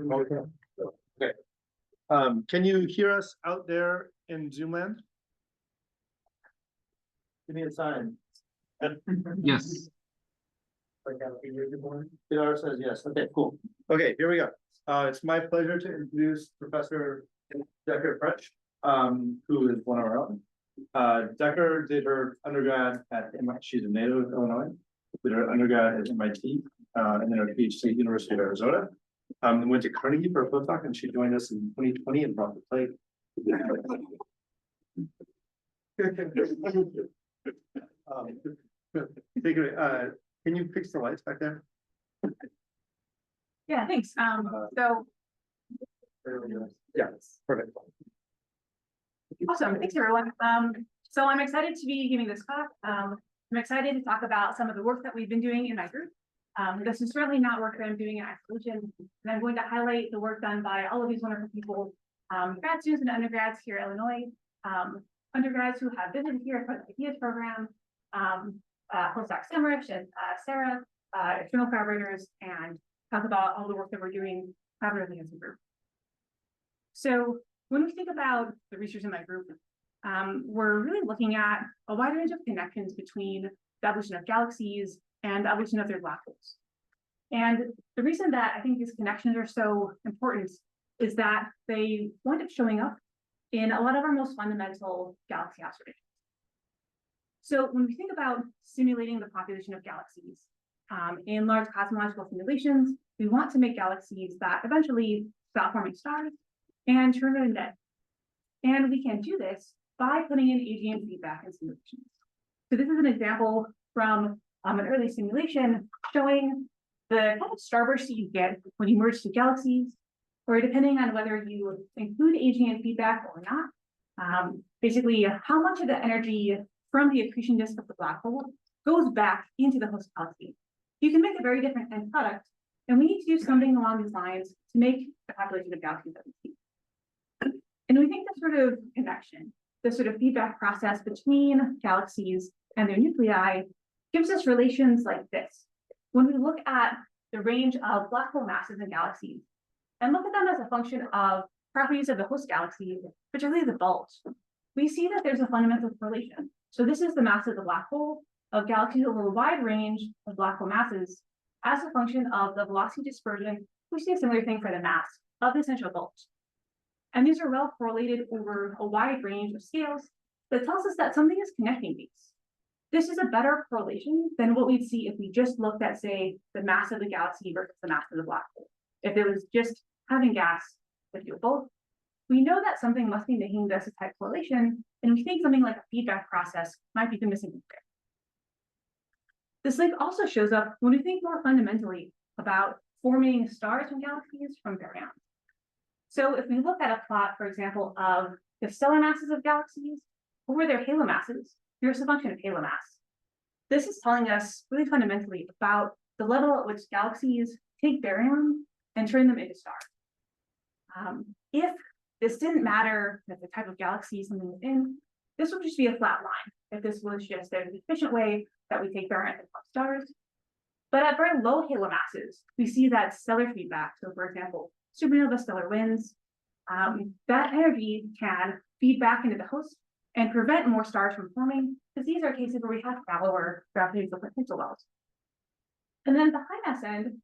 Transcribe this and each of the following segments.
Okay. Okay. Can you hear us out there in Zoom land? Give me a sign. Yes. Pilar says yes. Okay, cool. Okay, here we go. It's my pleasure to introduce Professor Decker French, who is one of our own. Decker did her undergrad at MIT. She's a native of Illinois. Did her undergrad at MIT, and then her PhD at University of Arizona. Went to Carnegie for a postdoc, and she joined us in 2020 and brought the plate. Take it away. Can you fix the lights back there? Yeah, thanks. Yeah, perfect. Awesome. Thanks, everyone. So I'm excited to be giving this talk. I'm excited to talk about some of the work that we've been doing in my group. This is certainly not work that I'm doing in isolation, and I'm going to highlight the work done by all of these wonderful people, grad students and undergrads here at Illinois, undergrads who have visited here for the IDEAS program, postdoc Semrich and Sarah, external collaborators, and talk about all the work that we're doing collaboratively as a group. So when we think about the research in my group, we're really looking at a wide range of connections between the evolution of galaxies and the evolution of their black holes. And the reason that I think these connections are so important is that they wind up showing up in a lot of our most fundamental galaxy observations. So when we think about simulating the population of galaxies in large cosmological simulations, we want to make galaxies that eventually stop forming stars and turn them dead. And we can do this by putting in AGN feedback in simulations. So this is an example from an early simulation showing the kind of starburst that you get when you merge two galaxies, or depending on whether you include AGN feedback or not, basically how much of the energy from the accretion disk of the black hole goes back into the host galaxy. You can make a very different end product, and we need to do something along these lines to make the population of galaxies that we see. And we think this sort of connection, this sort of feedback process between galaxies and their nuclei gives us relations like this. When we look at the range of black hole masses in galaxies and look at them as a function of properties of the host galaxy, particularly the bulge, we see that there's a fundamental correlation. So this is the mass of the black hole of galaxies over a wide range of black hole masses as a function of the velocity dispersion. We see a similar thing for the mass of the central bulge. And these are well correlated over a wide range of scales that tells us that something is connecting these. This is a better correlation than what we'd see if we just looked at, say, the mass of the galaxy versus the mass of the black hole. If it was just having gas that do both, we know that something must be making this a type correlation, and we think something like a feedback process might be the missing link there. This link also shows up when we think more fundamentally about forming stars and galaxies from baryons. So if we look at a plot, for example, of the stellar masses of galaxies over their halo masses, here's a function of halo mass. This is telling us really fundamentally about the level at which galaxies take baryons and turn them into stars. If this didn't matter that the type of galaxy something was in, this would just be a flat line. If this was just an efficient way that we take baryons and form stars. But at very low halo masses, we see that stellar feedback. So for example, supernova stellar winds, that energy can feed back into the host and prevent more stars from forming, because these are cases where we have shallower gravitational potential wells. And then at the high mass end,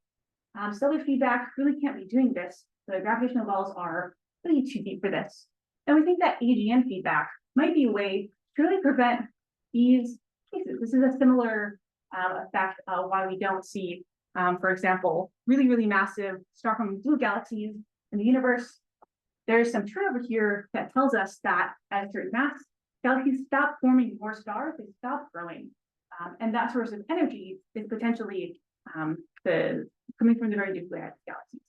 stellar feedback really can't be doing this. The gravitational wells are really too deep for this. And we think that AGN feedback might be a way to really prevent these cases. This is a similar effect of why we don't see, for example, really, really massive star-forming blue galaxies in the universe. There's some turnover here that tells us that at a certain mass, galaxies stop forming more stars, they stop growing. And that source of energy is potentially coming from the very nuclei of galaxies.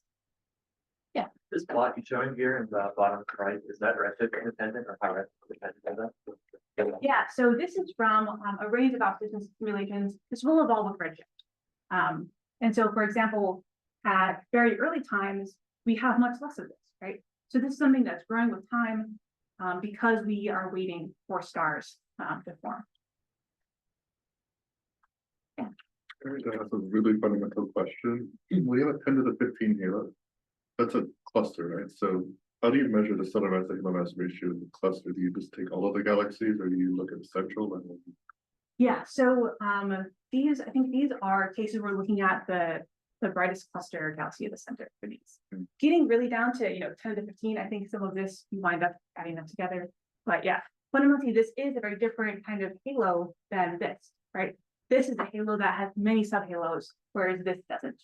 Yeah. This plot you're showing here in the bottom right, is that redshift independent or how redshift independent is that? Yeah, so this is from a range of observation simulations. This will evolve with redshift. And so, for example, at very early times, we have much less of this, right? So this is something that's growing with time because we are waiting for stars to form. Yeah. I have a really fundamental question. We have a 10 to the 15 halo. That's a cluster, right? So how do you measure the stellar mass to halo mass ratio in the cluster? Do you just take all of the galaxies, or do you look at the central and then? Yeah, so these, I think these are cases we're looking at the brightest cluster galaxy at the center for these. Getting really down to 10 to 15, I think some of this you wind up adding up together. But yeah, fundamentally, this is a very different kind of halo than this, right? This is a halo that has many subhalos, whereas this doesn't.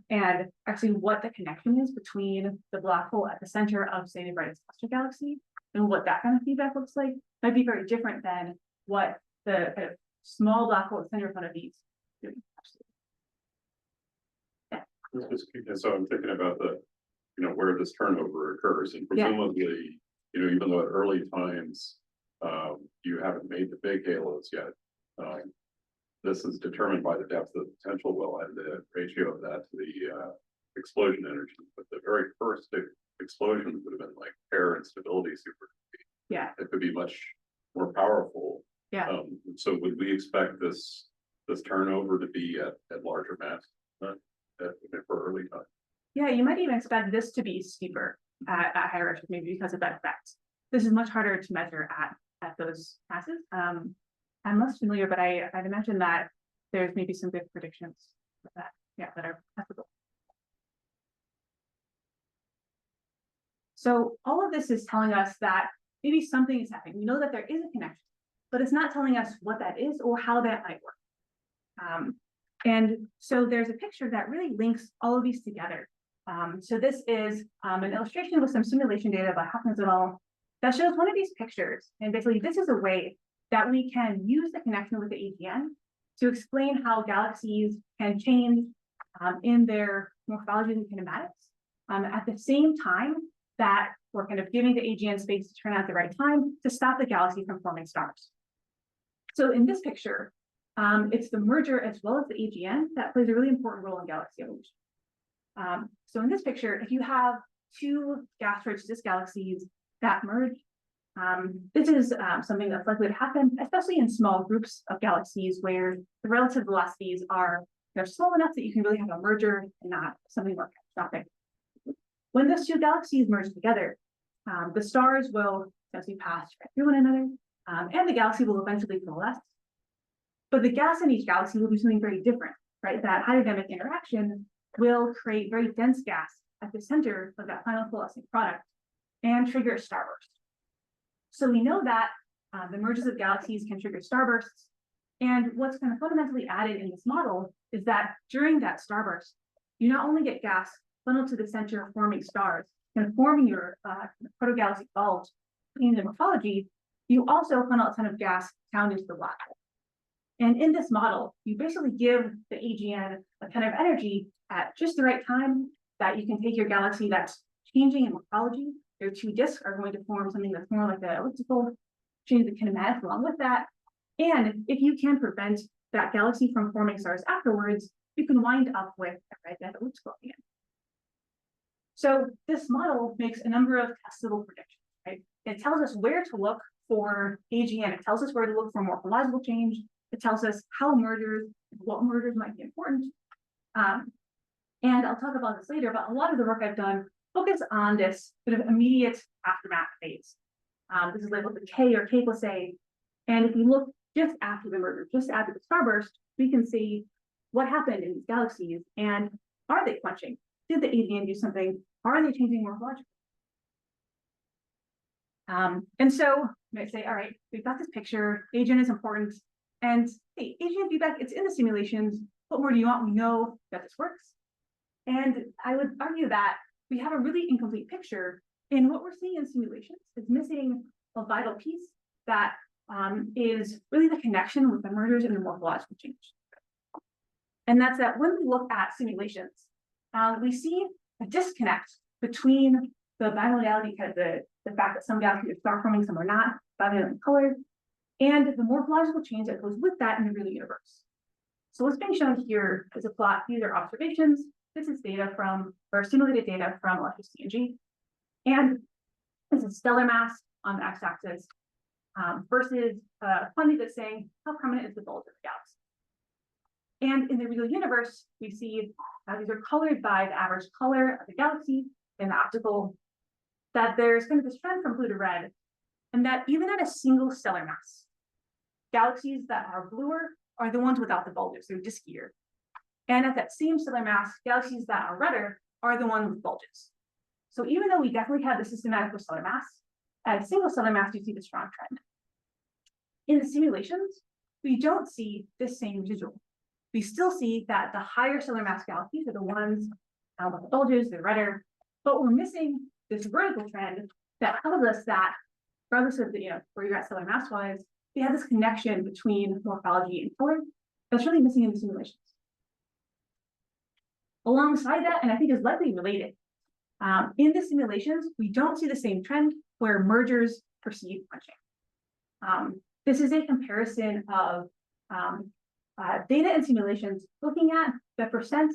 And actually what the connection is between the black hole at the center of, say, the brightest cluster galaxy and what that kind of feedback looks like might be very different than what the kind of small black hole at the center of one of these doing. So I'm thinking about the, where this turnover occurs, and presumably, even though at early times, you haven't made the big halos yet, this is determined by the depth of the potential well and the ratio of that to the explosion energy. But the very first explosion would have been like pair instability super. Yeah, it could be much more powerful. Yeah. So would we expect this turnover to be at larger mass for early time? Yeah, you might even expect this to be steeper at higher ratio, maybe because of that effect. This is much harder to measure at those masses. I'm less familiar, but I'd imagine that there's maybe some good predictions for that. Yeah, that are possible. So all of this is telling us that maybe something is happening. We know that there is a connection, but it's not telling us what that is or how that might work. And so there's a picture that really links all of these together. So this is an illustration with some simulation data by Hopkins et al. That shows one of these pictures. And basically, this is a way that we can use the connection with the AGN to explain how galaxies can change in their morphology and kinematics at the same time that we're kind of giving the AGN space to turn out at the right time to stop the galaxy from forming stars. So in this picture, it's the merger as well as the AGN that plays a really important role in galaxy evolution. So in this picture, if you have two gas-rich disk galaxies that merge, this is something that's likely to happen, especially in small groups of galaxies where the relative velocities they're small enough that you can really have a merger and not something more catastrophic. When those two galaxies merge together, the stars will essentially pass through one another, and the galaxy will eventually coalesce. But the gas in each galaxy will do something very different, right? That hydrodynamic interaction will create very dense gas at the center of that final coalescing product and trigger a starburst. So we know that the mergers of galaxies can trigger starbursts. And what's kind of fundamentally added in this model is that during that starburst, you not only get gas funneled to the center forming stars and forming your protogalaxy bulge in the morphology, you also funnel a ton of gas down into the black hole. And in this model, you basically give the AGN a ton of energy at just the right time that you can take your galaxy that's changing in morphology. Your two disks are going to form something that's more like an elliptical, change the kinematics along with that. And if you can prevent that galaxy from forming stars afterwards, you can wind up with a red dead elliptical again. So this model makes a number of testable predictions, right? It tells us where to look for AGN. It tells us where to look for morphological change. It tells us how mergers, what mergers might be important. And I'll talk about this later, but a lot of the work I've done focus on this sort of immediate aftermath phase. This is labeled the K or K plus A. And if you look just after the merger, just after the starburst, we can see what happened in these galaxies and are they quenching? Did the AGN do something? Are they changing morphologically? And so you might say, all right, we've got this picture, AGN is important. And hey, AGN feedback, it's in the simulations. What more do you want? We know that this works. And I would argue that we have a really incomplete picture. And what we're seeing in simulations is missing a vital piece that is really the connection with the mergers and the morphological change. And that's that when we look at simulations, we see a disconnect between the bimodality, kind of the fact that some galaxies are star forming, some are not, bivalent color, and the morphological change that goes with that in the real universe. So what's being shown here is a plot. These are observations. This is data from, or simulated data from electricity. And this is stellar mass on the x-axis versus a quantity that's saying how prominent is the bulge of the galaxy. And in the real universe, we see these are colored by the average color of the galaxy in the optical, that there's kind of this trend from blue to red, and that even at a single stellar mass, galaxies that are bluer are the ones without the bulges, they're diskier. And at that same stellar mass, galaxies that are redder are the ones with bulges. So even though we definitely have the systematic with stellar mass, at a single stellar mass, you see the strong trend. In the simulations, we don't see this same visual. We still see that the higher stellar mass galaxies are the ones with the bulges, they're redder, but we're missing this vertical trend that tells us that regardless of the, where you're at stellar mass wise, we have this connection between morphology and color that's really missing in the simulations. Alongside that, and I think is likely related, in the simulations, we don't see the same trend where mergers precede quenching. This is a comparison of data and simulations looking at the percent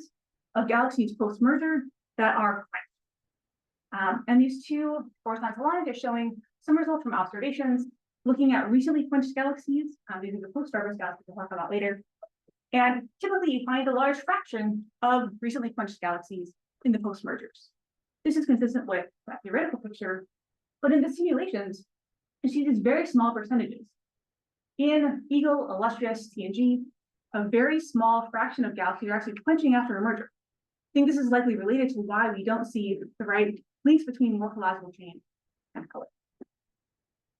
of galaxies post-merger that are quenched. And these two horizontal lines are showing some results from observations looking at recently quenched galaxies. These are the post-starburst galaxies we'll talk about later. And typically you find a large fraction of recently quenched galaxies in the post-mergers. This is consistent with that theoretical picture, but in the simulations, you see these very small percentages. In Eagle, Illustrious, TNG, a very small fraction of galaxies are actually quenching after a merger. I think this is likely related to why we don't see the right links between morphological change and color.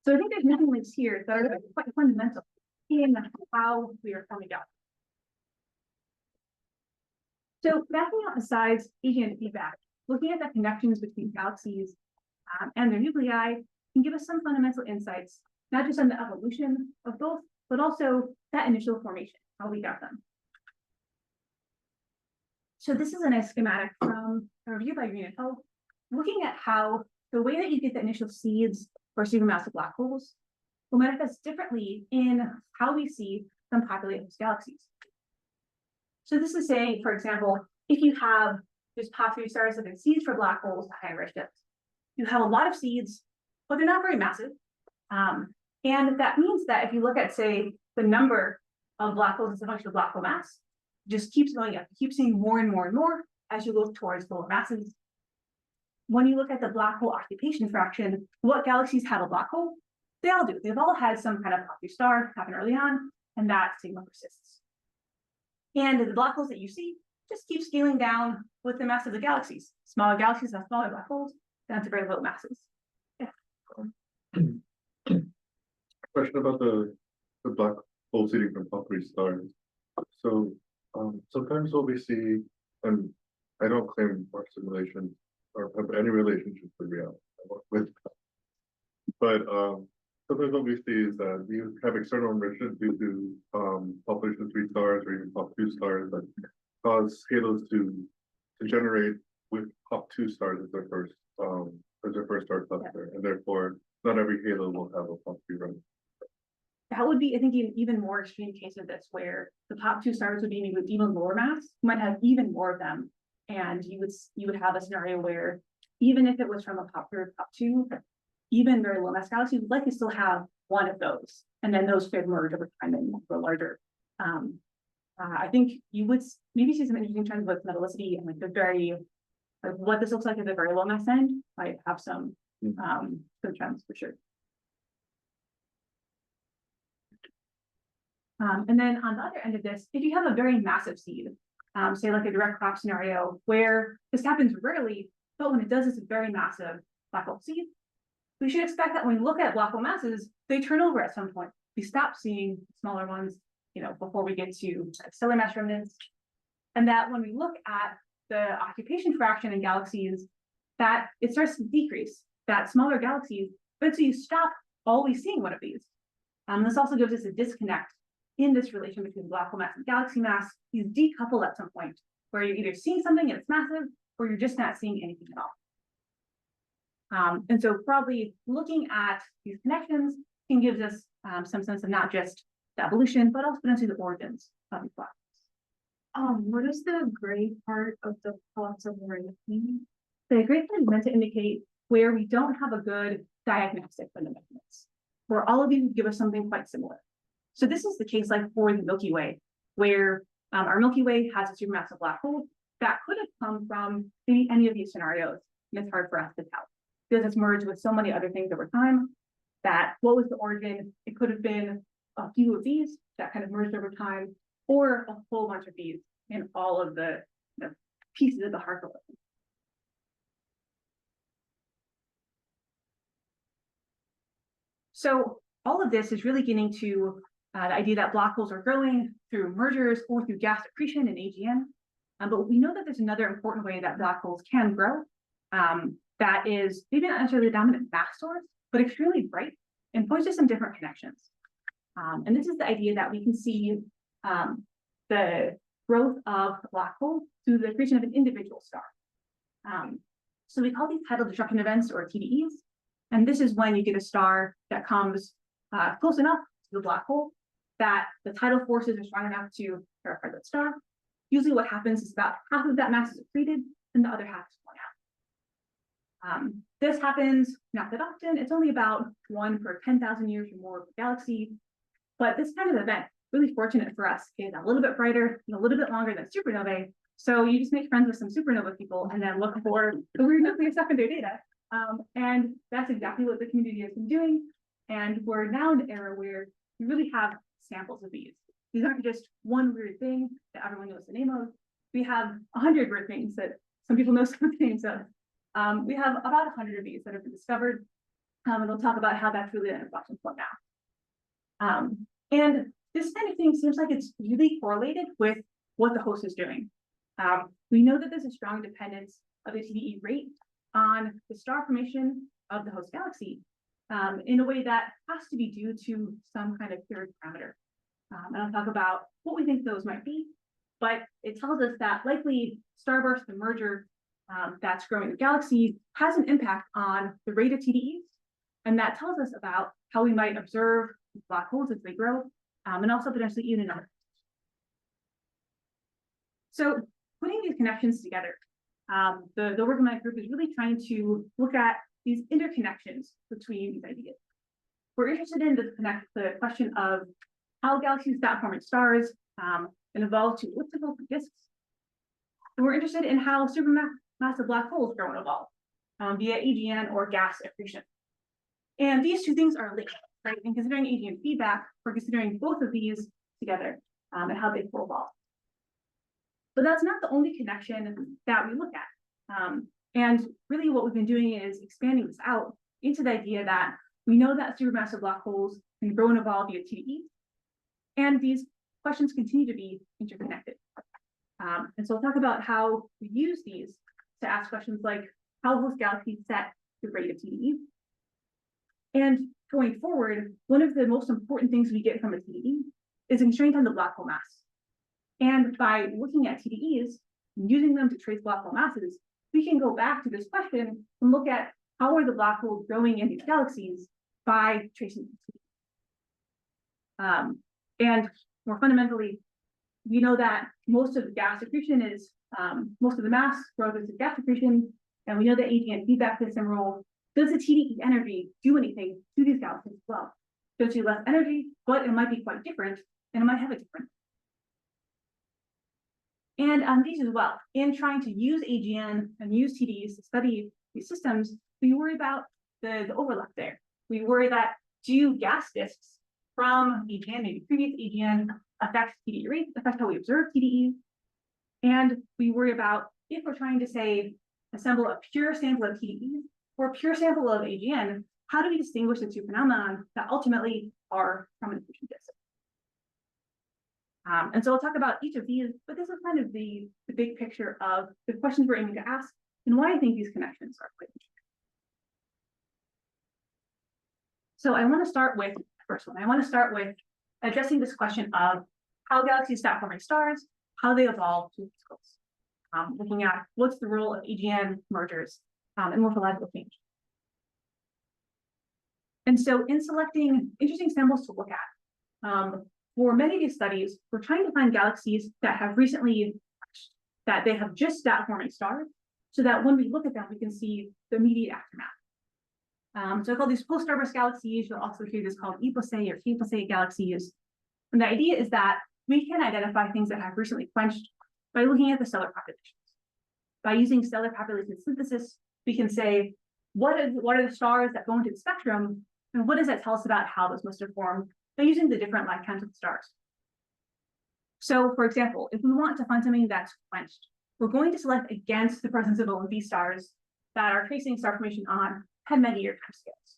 So I think there's many links here that are quite fundamental in how we are forming galaxies. So backing out the size, agent and feedback, looking at the connections between galaxies and their nuclei can give us some fundamental insights, not just on the evolution of both, but also that initial formation, how we got them. So this is a nice schematic from a review by Green and Ho, looking at how the way that you get the initial seeds for supermassive black holes will manifest differently in how we see them populate those galaxies. So this is saying, for example, if you have just pop-through stars that have seeds for black holes at high redshift, you have a lot of seeds, but they're not very massive. And that means that if you look at, say, the number of black holes as a function of black hole mass, it just keeps going up. You keep seeing more and more and more as you look towards lower masses. When you look at the black hole occupation fraction, what galaxies have a black hole? They all do. They've all had some kind of pop-through star happen early on, and that sigma persists. And the black holes that you see just keep scaling down with the mass of the galaxies. Smaller galaxies have smaller black holes down to very low masses. Yeah. Question about the black hole seeding from pop-through stars. So sometimes what we see, and I don't claim our simulations or have any relationship with reality, but sometimes what we see is that you have external enrichment due to population 3 stars or even pop-2 stars that cause halos to generate with pop-2 stars as their first star cluster, and therefore not every halo will have a pop-3 run. That would be, I think, an even more extreme case of this, where the pop-2 stars would be with even lower mass. You might have even more of them, and you would have a scenario where even if it was from a pop-3 or pop-2, even very low mass galaxies would likely still have one of those, and then those could merge over time and grow larger. I think you would maybe see some interesting trends with metallicity and what this looks like at the very low mass end might have some good trends for sure. And then on the other end of this, if you have a very massive seed, say like a direct crop scenario where this happens rarely, but when it does, it's a very massive black hole seed, we should expect that when we look at black hole masses, they turn over at some point. We stop seeing smaller ones, before we get to stellar mass remnants. And that when we look at the occupation fraction in galaxies, that it starts to decrease, that smaller galaxies, but so you stop always seeing one of these. This also gives us a disconnect in this relation between black hole mass and galaxy mass. You decouple at some point where you're either seeing something and it's massive, or you're just not seeing anything at all. And so probably looking at these connections can give us some sense of not just the evolution, but also potentially the origins of these black holes. What is the gray part of the plots of the mean? The gray part is meant to indicate where we don't have a good diagnostic fundamentals, where all of these give us something quite similar. So this is the case like for the Milky Way, where Our Milky Way has a supermassive black hole that could have come from maybe any of these scenarios, and it's hard for us to tell because it's merged with so many other things over time that what was the origin? It could have been a few of these that kind of merged over time, or a whole bunch of these in all of the pieces of the heart. So all of this is really getting to the idea that black holes are growing through mergers or through gas accretion and AGN. But we know that there's another important way that black holes can grow. That is maybe not necessarily the dominant mass source, but extremely bright and points to some different connections. And this is the idea that we can see the growth of a black hole through the creation of an individual star. So we call these tidal disruption events, or TDEs. And this is when you get a star that comes close enough to the black hole that the tidal forces are strong enough to tear apart that star. Usually what happens is about half of that mass is accreted and the other half is blown out. This happens not that often. It's only about 1 per 10,000 years or more of a galaxy. But this kind of event, really fortunate for us, is a little bit brighter and a little bit longer than supernovae. So you just make friends with some supernova people and then look for the weird nuclear stuff in their data. And that's exactly what the community has been doing. And we're now in an era where we really have samples of these. These aren't just one weird thing that everyone knows the name of. We have 100 weird things that some people know some names of. We have about 100 of these that have been discovered. And we'll talk about how that's really an inflection point now. And this kind of thing seems like it's really correlated with what the host is doing. We know that there's a strong dependence of the TDE rate on the star formation of the host galaxy in a way that has to be due to some kind of period parameter. And I'll talk about what we think those might be, but it tells us that likely starburst, the merger that's growing the galaxy, has an impact on the rate of TDEs. And that tells us about how we might observe black holes as they grow, and also potentially even another. So putting these connections together, the work of my group is really trying to look at these interconnections between these ideas. We're interested in the question of how galaxies stop forming stars and evolve to elliptical disks. And we're interested in how supermassive black holes grow and evolve via AGN or gas accretion. And these two things are linked, right? And considering AGN feedback, we're considering both of these together and how they evolve. But that's not the only connection that we look at. And really what we've been doing is expanding this out into the idea that we know that supermassive black holes can grow and evolve via TDE, and these questions continue to be interconnected. And so we'll talk about how we use these to ask questions like how host galaxies set the rate of TDE. And going forward, one of the most important things we get from a TDE is a constraint on the black hole mass. And by looking at TDEs and using them to trace black hole masses, we can go back to this question and look at how are the black holes growing in these galaxies by tracing TDEs. And more fundamentally, we know that most of the gas accretion is, most of the mass growth is gas accretion, and we know that AGN feedback plays some role. Does the TDE energy do anything to these galaxies as well? Does it less energy, but it might be quite different, and it might have a different. And these as well, in trying to use AGN and use TDEs to study these systems, we worry about the overlap there. We worry that do gas disks from AGN, maybe previous AGN, affect TDE rates, affect how we observe TDEs. And we worry about if we're trying to say assemble a pure sample of TDEs or a pure sample of AGN, how do we distinguish the two phenomena that ultimately are from an accretion disk? And so I'll talk about each of these, but this is kind of the big picture of the questions we're aiming to ask and why I think these connections are quite interesting. So I want to start with the first one. I want to start with addressing this question of how galaxies stop forming stars, how they evolve to scopes, looking at what's the role of AGN mergers and morphological change. And so in selecting interesting samples to look at, for many of these studies, we're trying to find galaxies that have recently, that they have just stopped forming stars, so that when we look at them, we can see the immediate aftermath. So I call these post-starburst galaxies. You'll also hear this called epoce or K-poce galaxies. And the idea is that we can identify things that have recently quenched by looking at the stellar populations. By using stellar population synthesis, we can say, what are the stars that go into the spectrum, and what does that tell us about how those must have formed by using the different light counts of the stars. So, for example, if we want to find something that's quenched, we're going to select against the presence of OMB stars that are tracing star formation on 10 megayear timescales.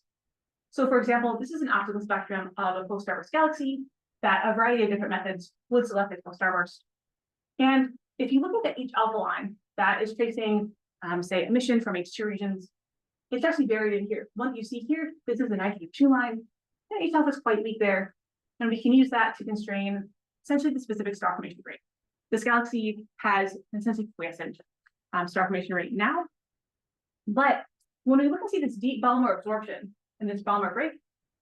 So, for example, this is an optical spectrum of a post-starburst galaxy that a variety of different methods would select as post-starburst. And if you look at the H alpha line that is tracing, say, emission from H2 regions, it's actually buried in here. One you see here, this is the -2 line. And H alpha is quite weak there, and we can use that to constrain essentially the specific star formation rate. This galaxy has an essentially quiescent star formation rate now, but when we look and see this deep Balmer absorption and this Balmer break,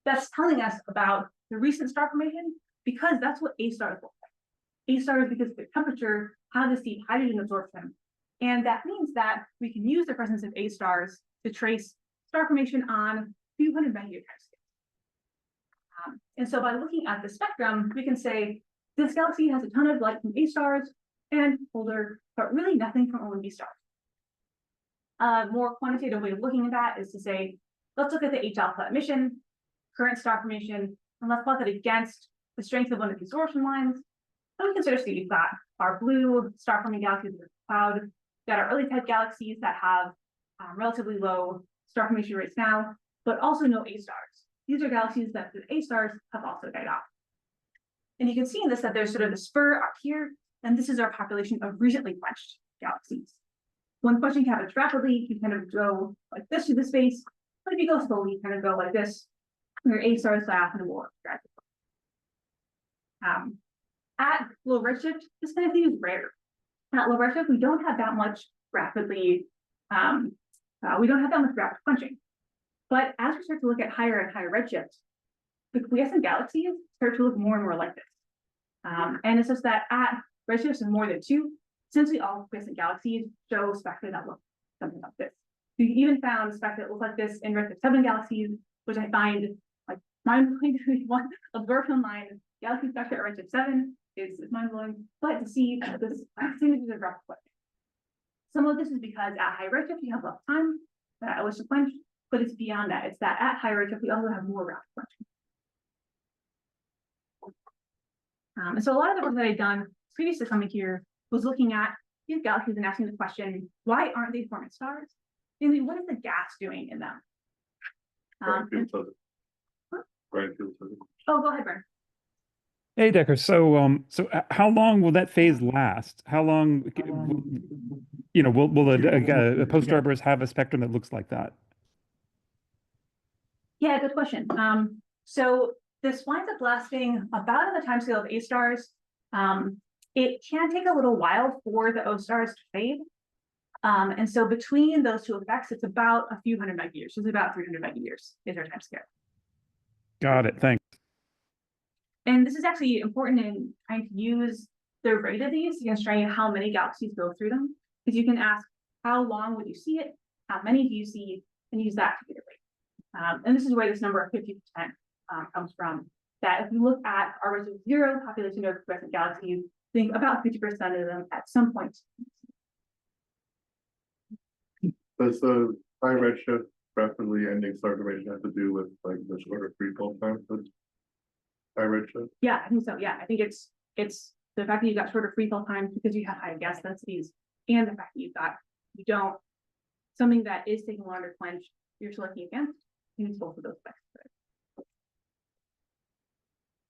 that's telling us about the recent star formation, because that's what A stars look like. A stars, because of the temperature, have this deep hydrogen absorption, and that means that we can use the presence of A stars to trace star formation on a few hundred megayear timescales. And so by looking at the spectrum, we can say this galaxy has a ton of light from A stars and older, but really nothing from OMB stars. A more quantitative way of looking at that is to say, let's look at the H alpha emission, current star formation, and let's plot that against the strength of one of the absorption lines. And we can sort of see we've got our blue star forming galaxies in the cloud, we've got our early type galaxies that have relatively low star formation rates now, but also no A stars. These are galaxies that the A stars have also died off. And you can see in this that there's sort of the spur up here, and this is our population of recently quenched galaxies. When quenching happens rapidly, you kind of go like this through the space, but if you go slowly, you kind of go like this, where A stars die off and will gradually. At low redshift, this kind of thing is rare. At low redshift, we don't have that much rapidly, we don't have that much rapid quenching. But as we start to look at higher and higher redshift, the quiescent galaxies start to look more and more like this. And it's just that at redshifts of more than 2, essentially all quiescent galaxies show spectra that look something like this. We even found spectra that look like this in redshift 7 galaxies, which I find like mind-blowing to be one observation line galaxy spectra at redshift 7 is mind-blowing, but to see this images of rapid quenching. Some of this is because at high redshift you have less time that I wish to quench, but it's beyond that. It's that at high redshift we also have more rapid quenching. And so a lot of the work that I've done previous to coming here was looking at these galaxies and asking the question, why aren't they forming stars? And what is the gas doing in them? Right, Oh, go ahead, Brian. Hey, Decker. So, how long will that phase last? How long, will a post-starburst have a spectrum that looks like that? Yeah, good question. So this winds up lasting about on the timescale of A stars. It can take a little while for the O stars to fade. And so between those two effects, it's about a few hundred megayears. It's about 300 megayears is our timescale. Got it. Thanks. And this is actually important in trying to use the rate of these to constrain how many galaxies go through them. Because you can ask, how long would you see it? How many do you see? And use that to get a rate. And this is where this number of 50% comes from. That if you look at our reservoir 0 population of quiescent galaxies, I think about 50% of them at some point. Does the high redshift rapidly ending star formation have to do with like the shorter free fall time for high redshift? Yeah, I think so. Yeah, I think it's the fact that you've got shorter free fall times because you have high gas densities, and the fact that you don't something that is taking longer to quench, you're selecting against. I think it's both of those effects.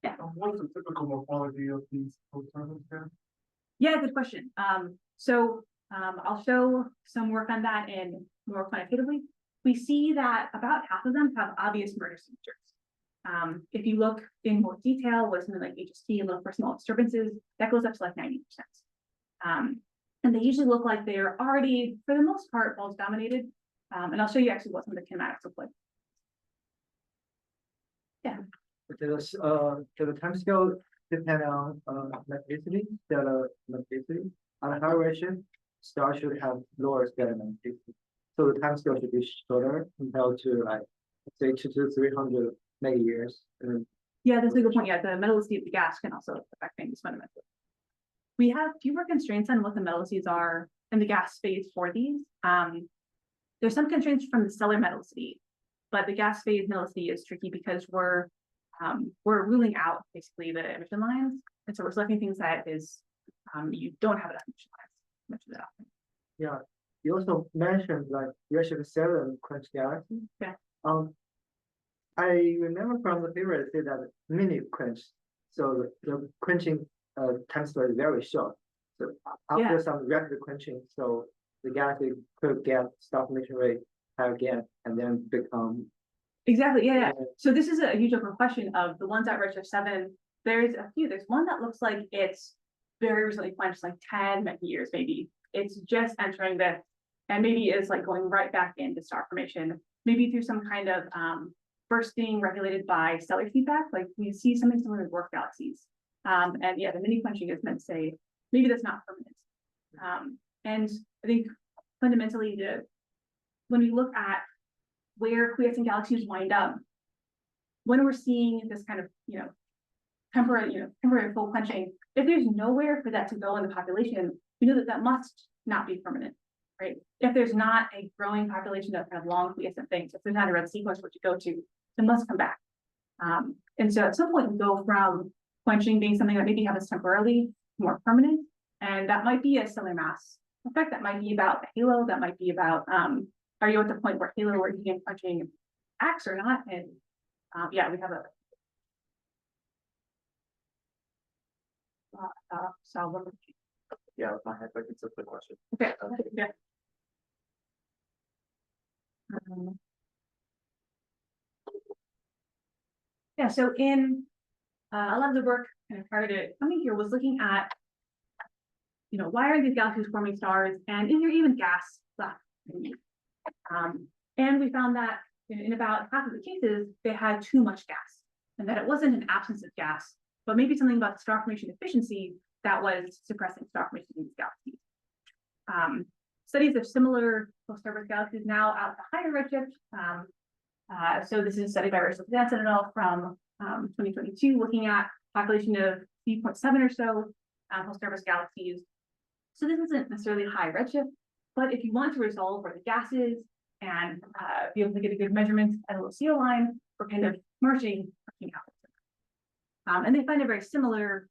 Yeah. What's the typical morphology of these post-starburst then? Yeah, good question. I'll show some work on that in more quantitatively. We see that about half of them have obvious murder signatures. If you look in more detail with something like HST and look for small disturbances, that goes up to like 90%. And they usually look like they're already, for the most part, bulge dominated. And I'll show you actually what some of the kinematics look like. Yeah. The time scale depend on magneticity, stellar magneticity. On a high redshift, star should have lower stellar magneticity. So the time scale should be shorter compared to like say 200 to 300 megayears. And Yeah, that's a good point. Yeah, the metallicity of the gas can also affect things fundamentally. We have fewer constraints on what the metallicities are in the gas phase for these. There's some constraints from the stellar metallicity, but the gas phase metallicity is tricky because we're ruling out basically the emission lines, and so we're selecting things that is you don't have enough emission lines much of that. Yeah, you also mentioned like redshift 7 quench galaxy. Yeah. I remember from the paper it said that mini quench, so the quenching time scale is very short. So after some rapid quenching, so the galaxy could get stop emission rate high again and then become. Exactly, yeah. So this is a huge open question of the ones at redshift 7. There's a few. There's one that looks like it's very recently quenched, like 10 years maybe. It's just entering this, and maybe is like going right back into star formation, maybe through some kind of bursting regulated by stellar feedback. Like we see something similar with dwarf galaxies. And yeah, the mini quenching is meant to say maybe that's not permanent. And I think fundamentally, when we look at where quiescent galaxies wind up, when we're seeing this kind of temporary full quenching, if there's nowhere for that to go in the population, we know that that must not be permanent, right? If there's not a growing population of kind of long quiescent things, if there's not a red sequence which you go to, it must come back. And so at some point we go from quenching being something that maybe happens temporarily more permanent, and that might be a stellar mass effect, that might be about the halo, that might be about are you at the point where halo or heating and quenching acts or not? And yeah, we have a Yeah, my head, but it's a quick question. okay. Yeah. Yeah, so in a lot of the work kind of prior to coming here was looking at, why are these galaxies forming stars, and is there even gas left? And we found that in about half of the cases, they had too much gas, and that it wasn't an absence of gas, but maybe something about the star formation efficiency that was suppressing star formation in these galaxies. Studies of similar close-to galaxies now out to higher redshift. So this is a study by Rachel et al. From 2022, looking at population of 3.7 or so close-to galaxies. So this isn't necessarily high redshift, but if you want to resolve where the gas is and be able to get a good measurement at a LCO line, we're kind of merging out. And they find a very similar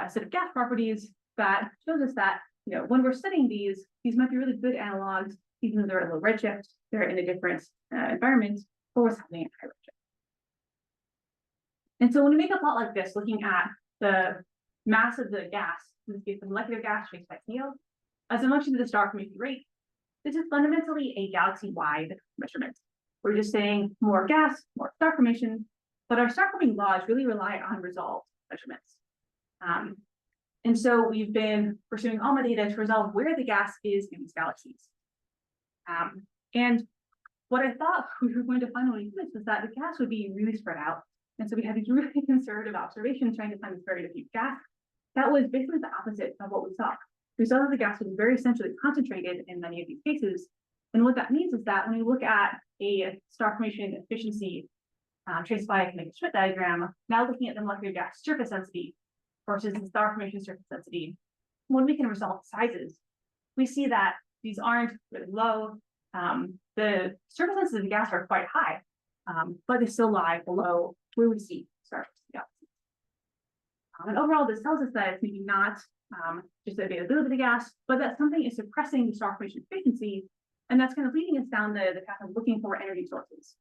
set of gas properties that shows us that when we're studying these might be really good analogs, even though they're at low redshift, they're in a different environment for what's happening at high redshift. And so when we make a plot like this, looking at the mass of the gas, in this case, the molecular gas traced by CO, as a function of the star formation rate, this is fundamentally a galaxy-wide measurement. We're just saying more gas, more star formation, but our star forming laws really rely on resolved measurements. And so we've been pursuing ALMA data to resolve where the gas is in these galaxies. And what I thought we were going to find when we did this was that the gas would be really spread out. And so we had these really conservative observations trying to find this very diffuse gas. That was basically the opposite of what we saw. We saw that the gas was very centrally concentrated in many of these cases. And what that means is that when you look at a star formation efficiency traced by a kinetic Schmidt diagram, now looking at the molecular gas surface density versus the star formation surface density, when we can resolve sizes, we see that these aren't really low. The surface densities of the gas are quite high, but they still lie below where we see stars galaxies. And overall, this tells us that it's maybe not just the availability of the gas, but that something is suppressing the star formation efficiency, and that's kind of leading us down the path of looking for energy sources.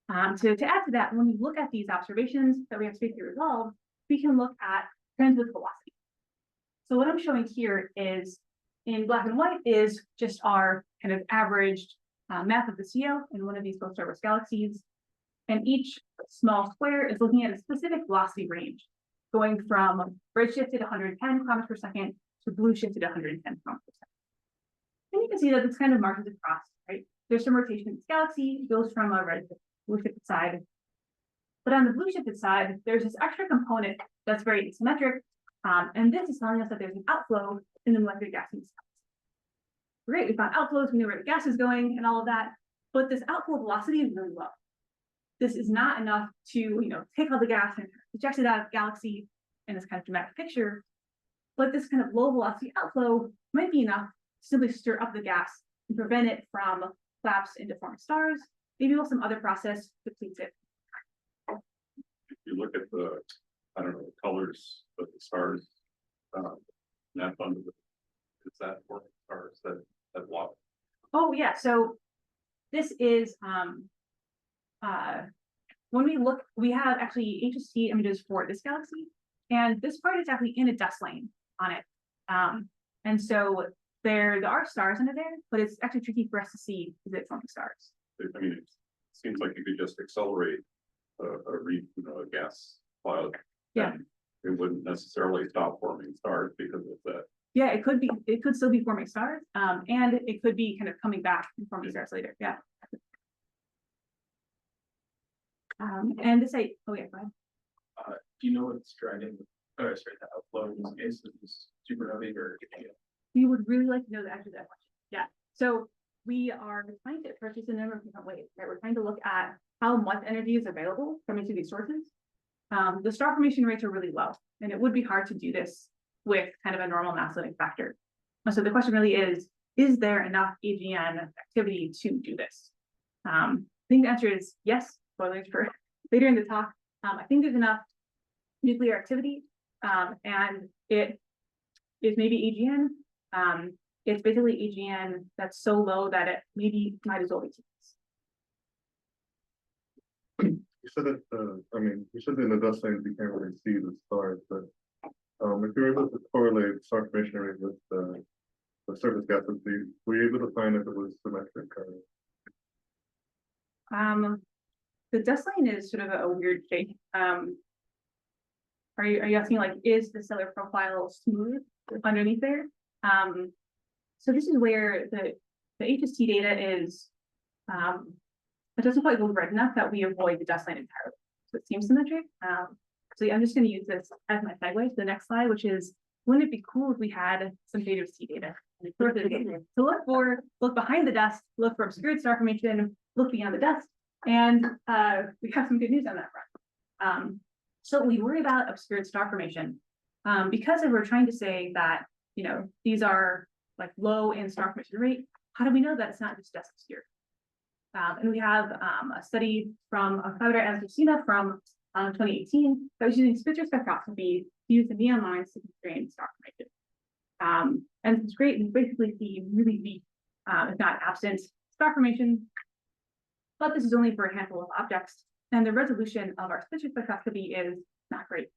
To add to that, when we look at these observations that we have spatially resolved, we can look at trends with velocity. So what I'm showing here is in black and white is just our kind of averaged map of the CO in one of these close-to galaxies. And each small square is looking at a specific velocity range, going from red shifted 110 kilometers per second to blue shifted 110 kilometers per second. And you can see that this kind of marches across, right? There's some rotation in this galaxy, it goes from a red to blue shifted side. But on the blue shifted side, there's this extra component that's very asymmetric. And this is telling us that there's an outflow in the molecular gas in the skies. Great, we found outflows, we know where the gas is going and all of that, but this outflow velocity is really low. this is not enough to, take all the gas and eject it out of the galaxy in this kind of dramatic picture. But this kind of low velocity outflow might be enough to simply stir up the gas and prevent it from collapse into forming stars. Maybe with some other process depletes it. If you look at the, I don't know, the colors of the stars, not under the, is that forming stars that walk? Oh yeah, so this is when we look, we have actually HST images for this galaxy, and this part is actually in a dust lane on it. And so there are stars under there, but it's actually tricky for us to see is it forming stars. I mean, it seems like you could just accelerate a gas cloud. Yeah. It wouldn't necessarily stop forming stars because of that. Yeah, it could still be forming stars, and it could be kind of coming back and forming stars later. Yeah. And this oh yeah, go ahead. Do you know what's driving, the outflow in this case? Is this supernovae or? We would really like to know the answer to that question. Yeah. So we are trying to approach this in a number of different ways, right? We're trying to look at how much energy is available from each of these sources. The star formation rates are really low, and it would be hard to do this with kind of a normal mass limiting factor. And so the question really is there enough AGN activity to do this? I think the answer is yes. Spoilers for later in the talk. I think there's enough nuclear activity, and it is maybe AGN. It's basically AGN that's so low that it maybe might as well be TDEs. You said that, you said in the dust lanes you can't really see the stars, but if you're able to correlate star formation rate with the surface gases, were you able to find if it was symmetric? The dust lane is sort of a weird shape. Are you asking like, is the stellar profile smooth underneath there? So this is where the HST data is, it doesn't quite go red enough that we avoid the dust lane entirely. So it seems symmetric. So I'm just going to use this as my segue to the next slide, which is, wouldn't it be cool if we had some HST data? So look behind the dust, look for obscured star formation, look beyond the dust, and we have some good news on that front. So we worry about obscured star formation because if we're trying to say that, these are like low in star formation rate, how do we know that it's not just dust obscured? And we have a study from a collaborator at Argentina from 2018 that was using spectral spectroscopy to use the neon lines to constrain star formation. And it's great. We basically see really weak, if not absent, star formation. But this is only for a handful of objects, and the resolution of our spectral spectroscopy is not great.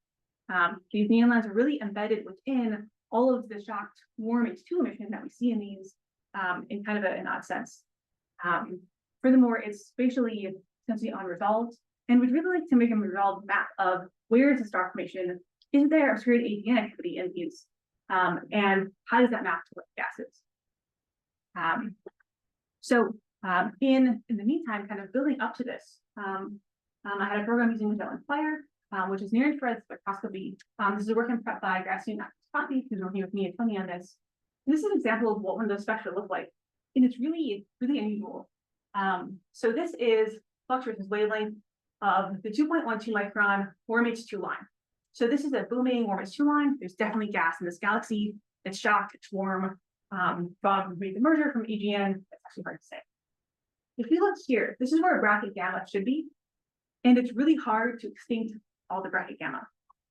These neon lines are really embedded within all of the shocked warm H2 emission that we see in these in kind of an odd sense. Furthermore, it's spatially essentially unresolved, and we'd really like to make a resolved map of where is the star formation, is there obscured AGN activity in these, and how does that map to what gases? In the meantime, kind of building up to this, I had a program using Magellan Fire, which is near infrared spectroscopy. This is a work in prep by Gracian Coffee, who's working with me and Tony on this. And this is an example of what one of those spectra look like, and it's really unusual. So this is fluctuations wavelength of the 2.12 micron warm H2 line. So this is a booming warm H2 line. There's definitely gas in this galaxy. It's shocked, it's warm. Bob made the merger from AGN. It's actually hard to say. If you look here, this is where a bracket gamma should be. And it's really hard to extinct all the bracket gamma.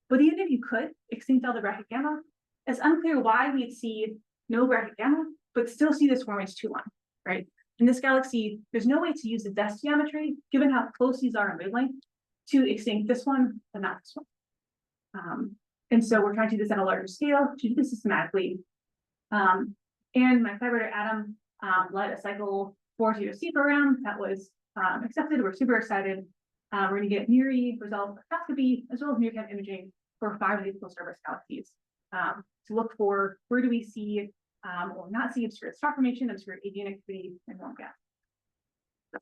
But even if you could extinct all the bracket gamma, it's unclear why we'd see no bracket gamma, but still see this warm H2 line, right? In this galaxy, there's no way to use the dust geometry, given how close these are in wavelength, to extinct this one, but not this one. And so we're trying to do this at a larger scale, to do this systematically. And my collaborator, Adam, led a cycle 4 TDEs program that was accepted. We're super excited. We're going to get MIRI result spectroscopy, as well as near-time imaging for 5 of these close-service galaxies to look for where do we see or not see obscured star formation, obscured AGN activity, and warm gas.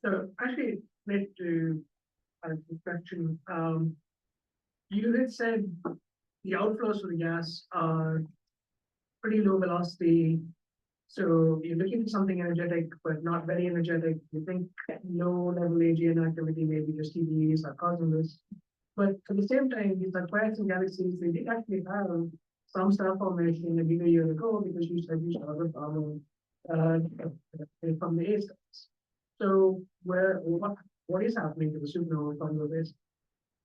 So actually, need to question. You had said the outflows of the gas are pretty low velocity, So you're looking for something energetic, but not very energetic. You think low level AGN activity, maybe just TDEs are causing this. But at the same time, these are planets and galaxies, they did actually have some star formation a year ago, because you said you saw the problem from the A stars. So what is happening to the supernova from the base?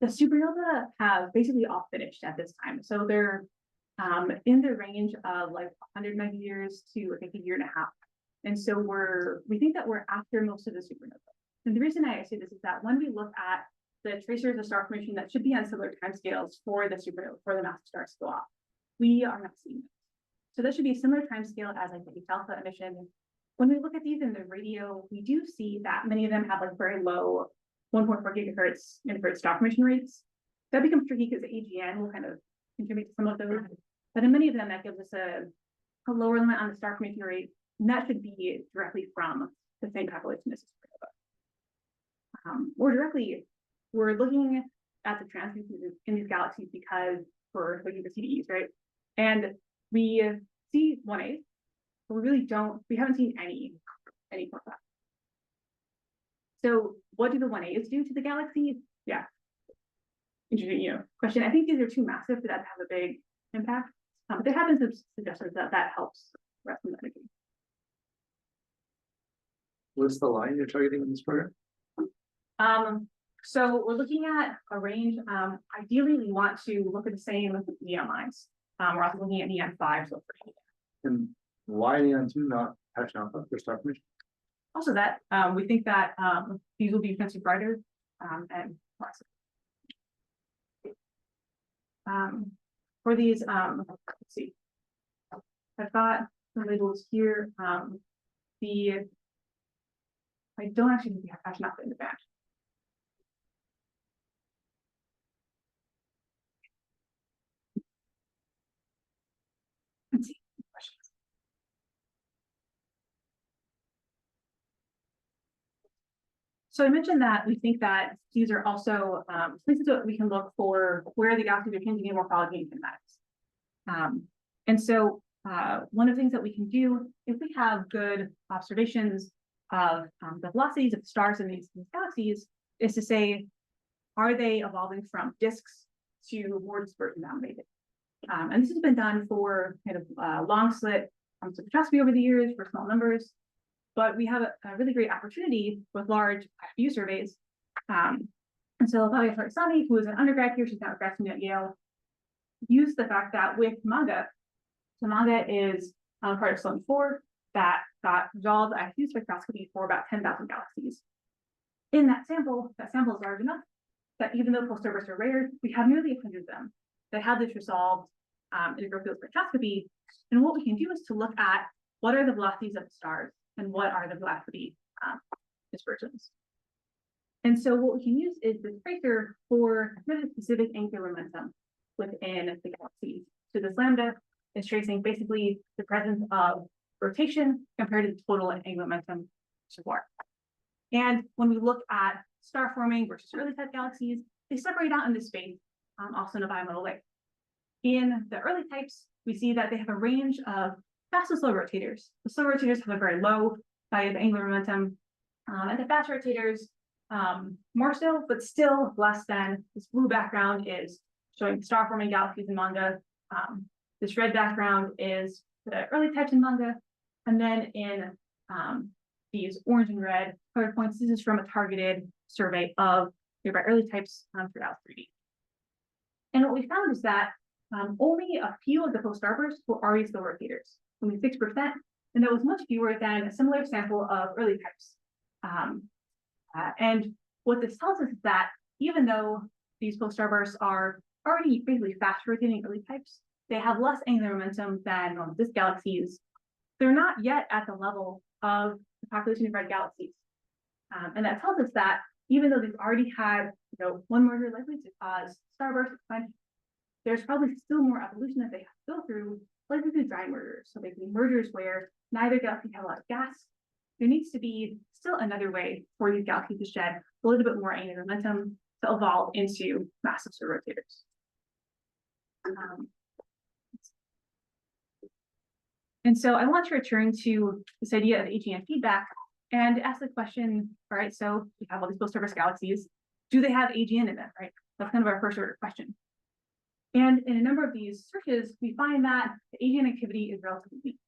The supernova have basically all finished at this time. So they're in the range of like 100 mega years to I think a year and a half. And so we think that we're after most of the supernova. And the reason I say this is that when we look at the tracers of star formation that should be on similar timescales for the supernova, for the massive stars to go off, we are not seeing it. So that should be a similar timescale as like the alpha emission. When we look at these in the radio, we do see that many of them have like very low 1.4 gigahertz inverse star formation rates. That becomes tricky because the AGN will kind of contribute to some of those. But in many of them, that gives us a lower limit on the star formation rate, and that should be directly from the same population as the supernova. Or directly, we're looking at the transits in these galaxies because we're looking at the TDEs, right? And we see 1A, but we haven't seen any more of that. So what do the 1As do to the galaxy? Yeah. Interesting, question. I think these are too massive for that to have a big impact. But there have been some suggestions that helps the rest of the energy. What's the line you're targeting in this program? So we're looking at a range. Ideally, we want to look at the same neon lines. We're also looking at neon 5. So and why neon 2 not patch alpha for star formation? Also that we think that these will be potentially brighter and less. For these, let's see. I've got the labels here. I don't actually think we have patch alpha in the band. Let's see. Questions. So I mentioned that we think that these are also places that we can look for where the galaxies are changing in morphology and kinematics. And so one of the things that we can do if we have good observations of the velocities of stars in these galaxies is to say, are they evolving from disks to more dispersion dominated? And this has been done for kind of long slit spectroscopy over the years for small numbers. But we have a really great opportunity with large view surveys. And so Flavia Farsani, who is an undergrad here, she's now a grad student at Yale, used the fact that with MAGA, so MAGA is part of Sloan 4 that got resolved IFU spectroscopy for about 10,000 galaxies. In that sample is large enough that even though pulse starbursts are rare, we have nearly 100 of them that have this resolved integral field spectroscopy. And what we can do is to look at what are the velocities of the stars and what are the velocity dispersions. And so what we can use is this tracer for really specific angular momentum within the galaxies. So this lambda is tracing basically the presence of rotation compared to the total angular momentum reservoir. And when we look at star forming versus early type galaxies, they separate out in this space, also in a bimodal way. In the early types, we see that they have a range of fast and slow rotators. The slow rotators have a very low value of angular momentum, and the fast rotators more so, but still less than. This blue background is showing star forming galaxies in MAGA. This red background is the early types in MAGA, and then in these orange and red colored points, this is from a targeted survey of nearby early types throughout 3D. And what we found is that only a few of the post starbursts were already slow rotators, only 6%, and that was much fewer than a similar sample of early types. And what this tells us is that even though these post starbursts are already basically fast rotating early types, they have less angular momentum than disk galaxies. They're not yet at the level of the population of red galaxies. And that tells us that even though they've already had one merger likely to cause starburst, there's probably still more evolution that they have to go through, likely through dry mergers. So they can be mergers where neither galaxy has a lot of gas. There needs to be still another way for these galaxies to shed a little bit more angular momentum to evolve into massive rotators. And so I want to return to this idea of AGN feedback and ask the question, all right, so we have all these close-to galaxies. Do they have AGN in them, right? That's kind of our first order question. And in a number of these searches, we find that the AGN activity is relatively weak.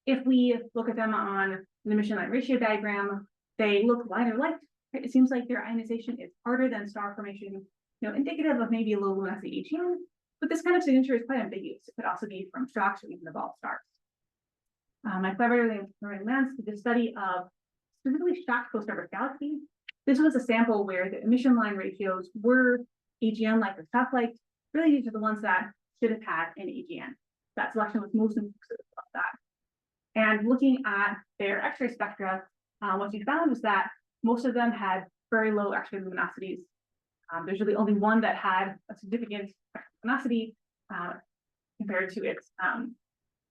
If we look at them on the emission line ratio diagram, they look lighter light. Right? It seems like their ionization is harder than star formation, indicative of maybe a low luminosity AGN. But this kind of signature is quite ambiguous. It could also be from shocks or even evolved stars. My collaborator Lance did a study of specifically shocked close-to galaxies. This was a sample where the emission line ratios were AGN-like or shock-like. Really, these are the ones that should have had an AGN. That selection was most inclusive of that. And looking at their X-ray spectra, what we found was that most of them had very low X-ray luminosities. There's really only one that had a significant luminosity compared to its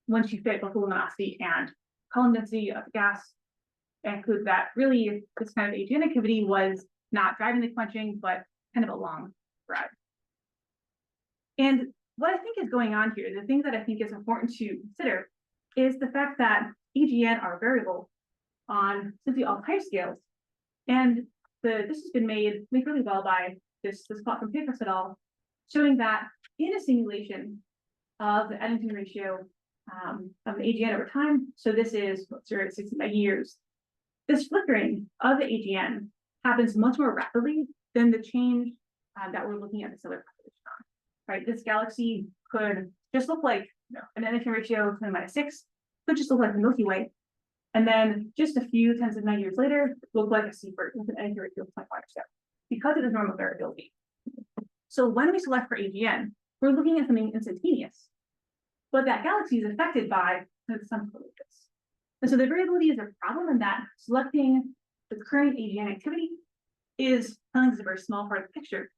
once you fit both the luminosity and column density of the gas. That includes that really this kind of AGN activity was not driving the quenching, but kind of a long drive. And what I think is going on here, the thing that I think is important to consider is the fact that AGN are variable on simply all time scales. And this has been made really well by this plot from Pecos et al., showing that in a simulation of the Eddington ratio of the AGN over time, so this is 0.060 years, this flickering of the AGN happens much more rapidly than the change that we're looking at the stellar population on. Right, this galaxy could just look like an Eddington ratio of 10⁻⁶, could just look like the Milky Way, and then just a few tens of years later, look like a Seabird with an Eddington ratio of 0.5 because of the normal variability. So when we select for AGN, we're looking at something instantaneous, but that galaxy is affected by some focus. And so the variability is a problem in that selecting the current AGN activity is telling us a very small part of the picture,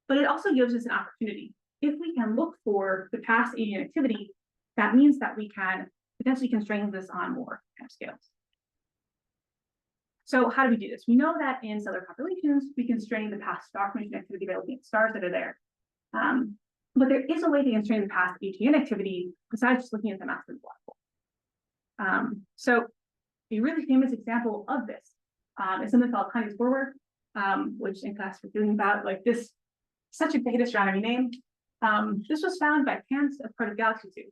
but it also gives us an opportunity. If we can look for the past AGN activity, that means that we can potentially constrain this on more scales. So how do we do this? We know that in stellar populations, we constrain the past star formation activity by looking at stars that are there. But there is a way to constrain the past AGN activity besides just looking at the mass of the black hole. So a really famous example of this is something called Honey's Forward, which in class we're doing about like this, such a big astronomy name. This was found by chance as part of Galaxy Zoo.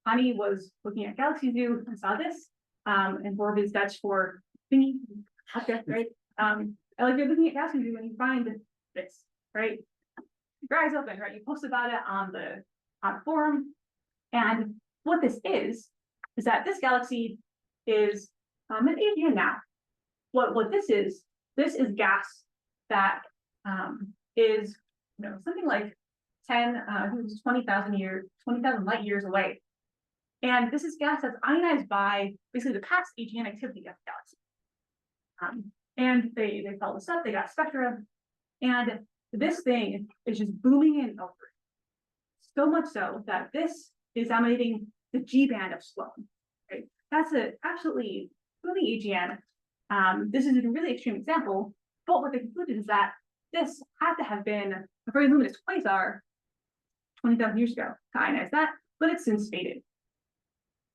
Hani was looking at Galaxy Zoo and saw this, and Borb is Dutch for thingy, okay, right? Like you're looking at Galaxy Zoo and you find this, right? Your eyes open, right? You post about it on the forum, and what this is that this galaxy is an AGN now. What this is gas that is something like 20,000 light years away. And this is gas that's ionized by basically the past AGN activity of the galaxy. And they followed this up, they got spectra, and this thing is just booming in over. So much so that this is emanating the G band of Sloan. Right? That's absolutely really AGN. This is a really extreme example, but what they concluded is that this had to have been a very luminous quasar 20,000 years ago to ionize that, but it's since faded.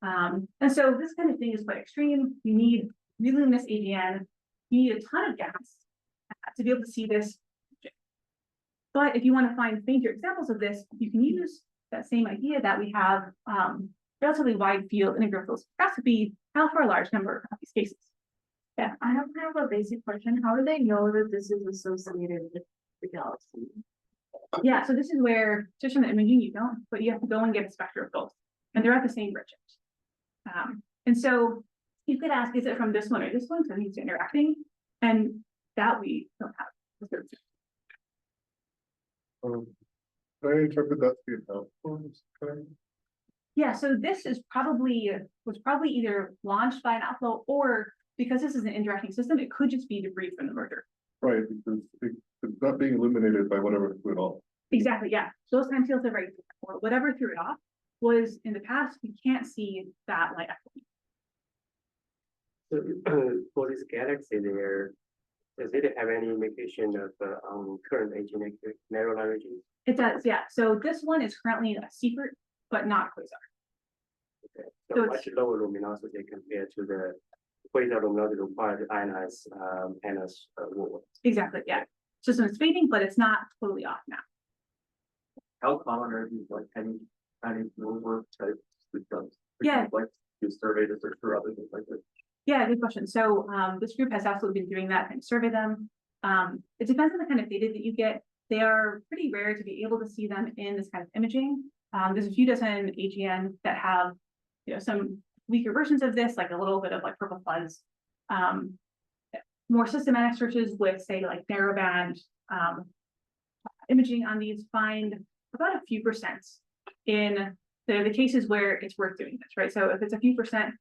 And so this kind of thing is quite extreme. You need really luminous AGN. You need a ton of gas to be able to see this. But if you want to find fainter examples of this, you can use that same idea that we have relatively wide field integral spectroscopy out for a large number of these cases. Yeah, I have kind of a basic question. How do they know that this is associated with the galaxy? Yeah, so this is where, just from the imaging, you don't, but you have to go and get a spectra of both, and they're at the same redshift. And so you could ask, is it from this one or this one? So these are interacting, and that we don't have. Can I interpret that to be an outflow? Yeah, so this is was probably either launched by an outflow, or because this is an interacting system, it could just be debris from the merger. Right, because it's not being illuminated by whatever threw it off. Exactly, yeah. Those timescales are very different. Or whatever threw it off was in the past, we can't see that light activity. So for this galaxy there, does it have any indication of current AGN narrow line region? It does, yeah. So this one is currently a Seabird, but not a quasar. So So it's- much lower luminosity compared to the quasar luminosity required to ionize NS water. Exactly, yeah. So it's fading, but it's not totally off now. How common are these like any work types systems? Yeah. Like you survey this or other things like this? Yeah, good question. So this group has absolutely been doing that and survey them. It depends on the kind of data that you get. They are pretty rare to be able to see them in this kind of imaging. There's a few dozen AGN that have, some weaker versions of this, like a little bit of like purple fuzz. More systematic searches with, say, like narrowband imaging on these find about a few percent in the cases where it's worth doing this, right? So if it's a few percent,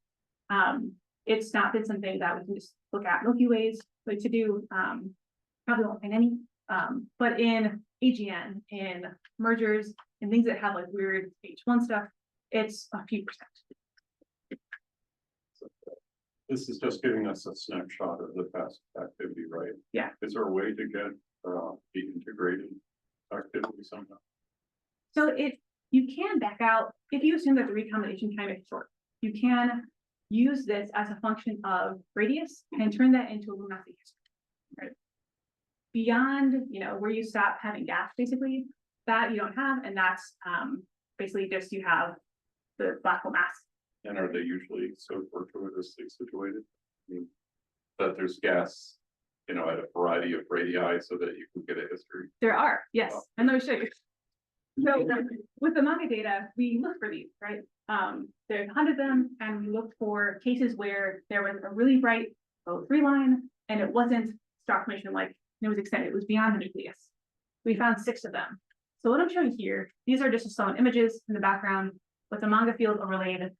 it's not been something that we can just look at Milky Ways like to do. Probably won't find any. But in AGN, in mergers, and things that have like weird H1 stuff, it's a few percent. This is just giving us a snapshot of the past activity, right? Yeah. Is there a way to get the integrated activity somehow? So you can back out, if you assume that the recombination time is short, you can use this as a function of radius and turn that into a luminosity history, right? Beyond, where you stop having gas, basically, that you don't have, and that's basically just you have the black hole mass. And are they usually so fortuitously situated? I mean, that there's gas, at a variety of radii so that you can get a history. There are, yes, Wow. and let me show you. So with the manga data, we look for these, right? There's 100 of them, and we looked for cases where there was a really bright O3 line, and it wasn't star formation like it was extended, it was beyond the nucleus. We found 6 of them. So what I'm showing here, these are just some images in the background with the manga field overlaid.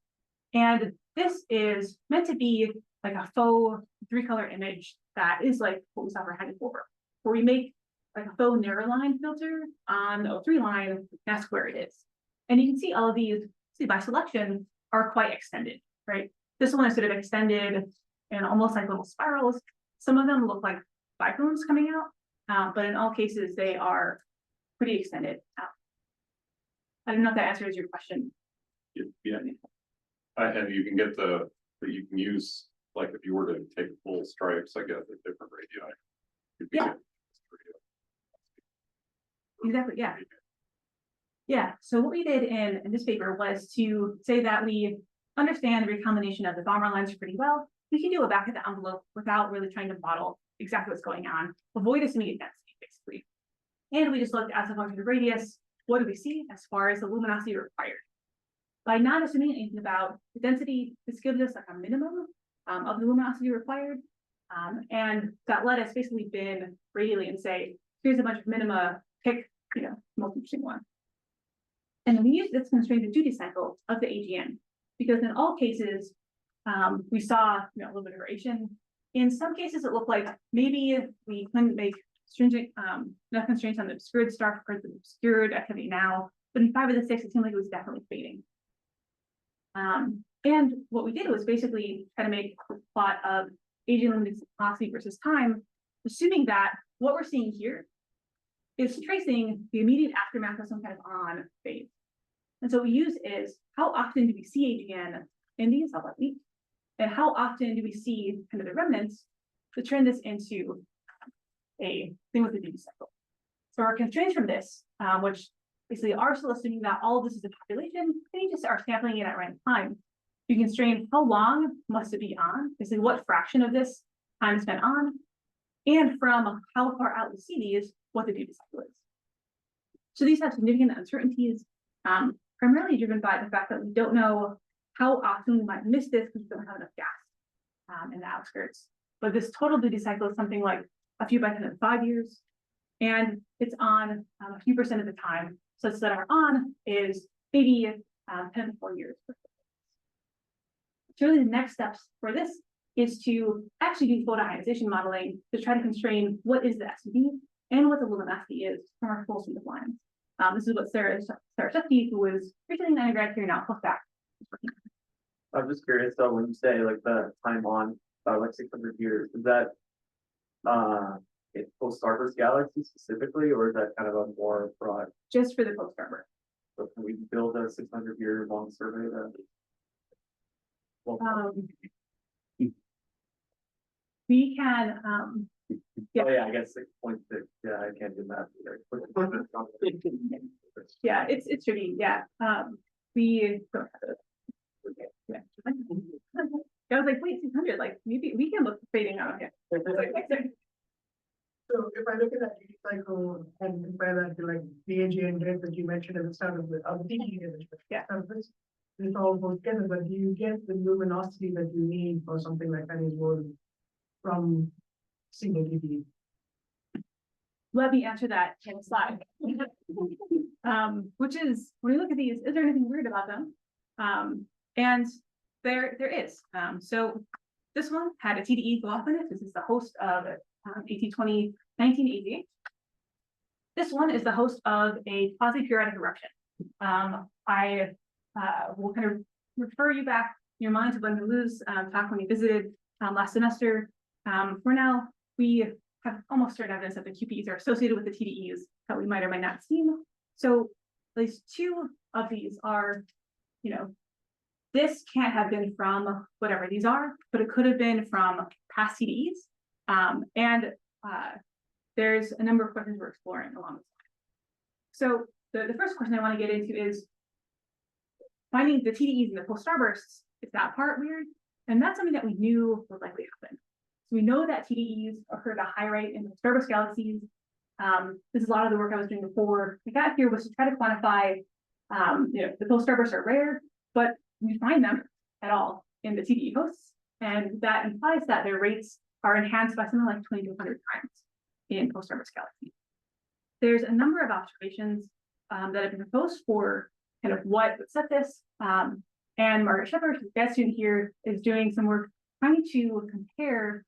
And this is meant to be like a faux 3-color image that is like what we saw for Hanging Over, where we make like a faux narrow line filter on the O3 line, that's where it is. And you can see all of these, by selection, are quite extended, right? This one is sort of extended and almost like little spirals. Some of them look like biphones coming out, but in all cases, they are pretty extended out. I don't know if that answers your question. Yeah. And you can get but you can use, like, if you were to take full stripes, I guess, at different radii. you could Yeah. get Exactly, yeah. Yeah, so what we did in this paper was to say that we understand the recombination of the Balmer lines pretty well. We can do a back of the envelope without really trying to model exactly what's going on, avoid assuming density, basically. And we just looked at the function of radius. What do we see as far as the luminosity required? By not assuming anything about the density, this gives us like a minimum of the luminosity required. And that let us basically bin radially and say, here's a bunch of minima, pick, most interesting one. And then we use this constrained duty cycle of the AGN, because in all cases, we saw a little bit of variation. In some cases, it looked like maybe we couldn't make stringent enough constraints on the obscured star for the obscured activity now, but in 5 of the 6, it seemed like it was definitely fading. And what we did was basically try to make a plot of AGN luminosity versus time, assuming that what we're seeing here is tracing the immediate aftermath of some kind of on phase. And so what we use is how often do we see AGN in these week, and how often do we see kind of the remnants to turn this into a thing with a duty cycle. So our constraints from this, which basically are still assuming that all of this is a population, and you just are sampling it at random time. You constrain how long must it be on, basically what fraction of this time spent on, and from how far out we see these, what the duty cycle is. So these have significant uncertainties, primarily driven by the fact that we don't know how often we might miss this because we don't have enough gas in the outskirts. But this total duty cycle is something like a few by 10 to the 5 years, and it's on a few percent of the time, such that our on is maybe 10 to 4 years. So really the next steps for this is to actually do photoionization modeling to try to constrain what is the SUV and what the luminosity is from our full suite of lines. This is what Sarah Shesky, who was recently an undergrad here now, postdoc, is working on. I'm just curious though, when you say like the time on about like 600 years, is that post-starburst galaxies specifically, or is that kind of a more broad? Just for the post-starburst. So can we build a 600-year long survey that? We can, Oh, yeah, I guess 6.6, yeah, I can't do math either. yeah, it's tricky, yeah, we don't have it. Yeah. I was like, wait, 600, like, maybe we can look for fading out here. So if I look at that duty cycle and compare that to like the AGN grid that you mentioned at the start of the TDE image. Yeah. It's all goes together, but do you get the luminosity that you need for something like Penny's world from single TDE? Let me answer that in a slide. Which is, when you look at these, is there anything weird about them? And there is. So this one had a TDE go off in it. This is the host of 1820, 1988. This one is the host of a quasi-periodic eruption. I will kind of refer you back in your mind to when we lose talk when we visited last semester. For now, we have almost certain evidence that the QPEs are associated with the TDEs that we might or might not have seen. So at least two of these are, you know, this can't have been from whatever these are, but it could have been from past TDEs. There's a number of questions we're exploring along this line. So the first question I want to get into is finding the TDEs and the pulse starbursts. Is that part weird? And that's something that we knew would likely happen. So we know that TDEs occur at a high rate in the starburst galaxies. This is a lot of the work I was doing before I got here, was to try to quantify, the pulse starbursts are rare, but we find them at all in the TDE hosts. And that implies that their rates are enhanced by something like 20 to 100 times in pulse starburst galaxies. There's a number of observations that have been proposed for kind of what would set this. And Margaret Shepard, who's a grad student here, is doing some work trying to compare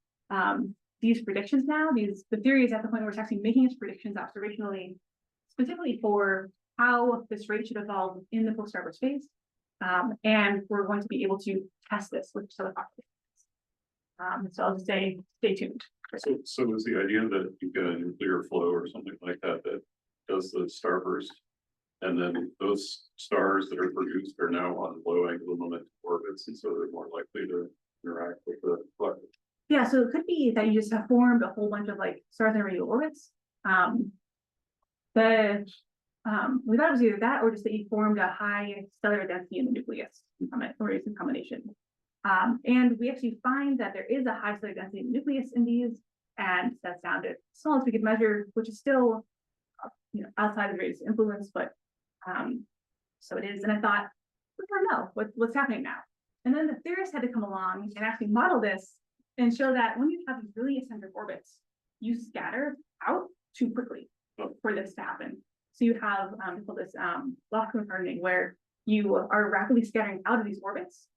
these predictions now. The theory is at the point where it's actually making its predictions observationally, specifically for how this rate should evolve in the pulse starburst phase. And we're going to be able to test this with some of the populations. So I'll just say, stay tuned. So is the idea that you get a nuclear flow or something like that that does the starburst, and then those stars that are produced are now on low angular momentum orbits, and so they're more likely to interact with the collective? Yeah, so it could be that you just have formed a whole bunch of like stars in radial orbits. We thought it was either that or just that you formed a high stellar density in the nucleus from it, or some combination. And we actually find that there is a high stellar density in the nucleus in these, and that's down to smallest we could measure, which is still, outside of the radius influence, but so it is. And I thought, we don't know what's happening now. And then the theorists had to come along and actually model this and show that when you have these really eccentric orbits, you scatter out too quickly for this to happen. So you have this lock-in hardening, where you are rapidly scattering out of these orbits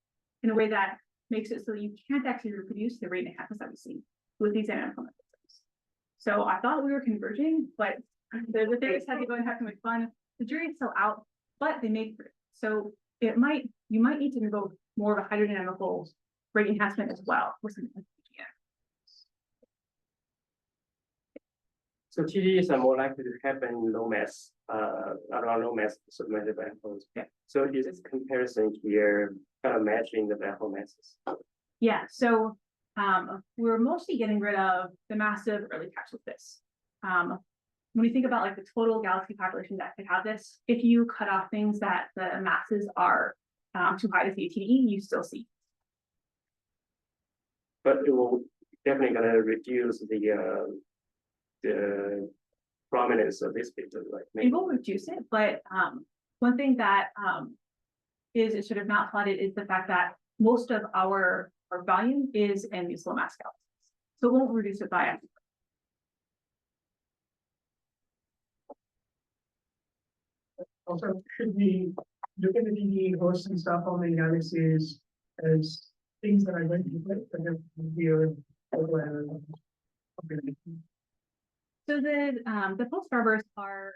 in a way that makes it so you can't actually reproduce the rate and enhancements that we see with these identical systems. So I thought we were converging, but the theorists had to go and have to make fun. The jury is still out, but they made it. So you might need to invoke more of a hydrodynamical rate enhancement as well with some TDEs. So TDEs are more likely to happen in low mass, around low mass supermassive black holes. Yeah. So is this comparison here kind of matching the black hole masses? Yeah. So we're mostly getting rid of the massive early tracks with this. When you think about like the total galaxy population that could have this, if you cut off things that the masses are too high to see a TDE, you still see. But it will definitely going to reduce the prominence of this picture, right? It will reduce it, but one thing that is sort of not plotted is the fact that most of our volume is in these low mass galaxies, so it won't reduce it by. Also, should we look at the TDE hosts and star forming galaxies as things that are going to be weird? So the pulse starbursts are,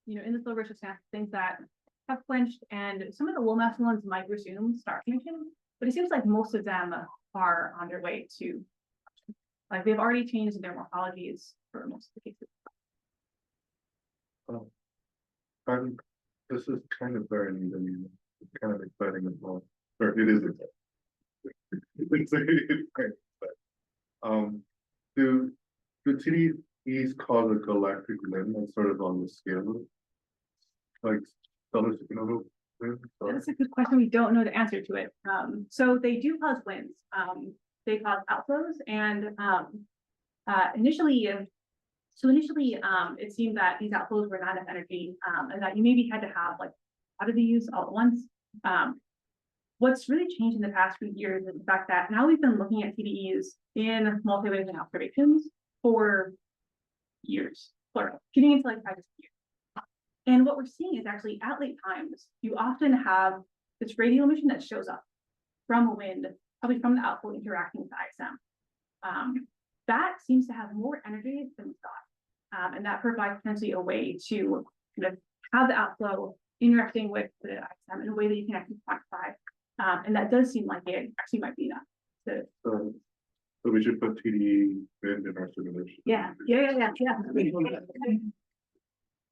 in the silver system, things that have quenched, and some of the low mass ones might resume star formation, but it seems like most of them are on their way to, like, they've already changed their morphologies for most of the cases. This is kind of very neat. I mean, it's kind of exciting as well. Or it is exciting. Do TDEs cause a galactic limb that's sort of on the scale of like stellar supernova winds? That's a good question. We don't know the answer to it. So they do cause winds. They cause outflows, and initially, it seemed that these outflows were not enough energy, and that you maybe had to have like a lot of these all at once. What's really changed in the past few years is the fact that now we've been looking at TDEs in multi-wavelength observations for years, plural, getting into like 5 to 6 years. And what we're seeing is actually at late times, you often have this radial emission that shows up from a wind, probably from the outflow interacting with the ISM. That seems to have more energy than we thought. And that provides potentially a way to kind of have the outflow interacting with the ISM in a way that you can actually quantify. And that does seem like it actually might be enough. So we should put TDE wind in our simulation. Yeah.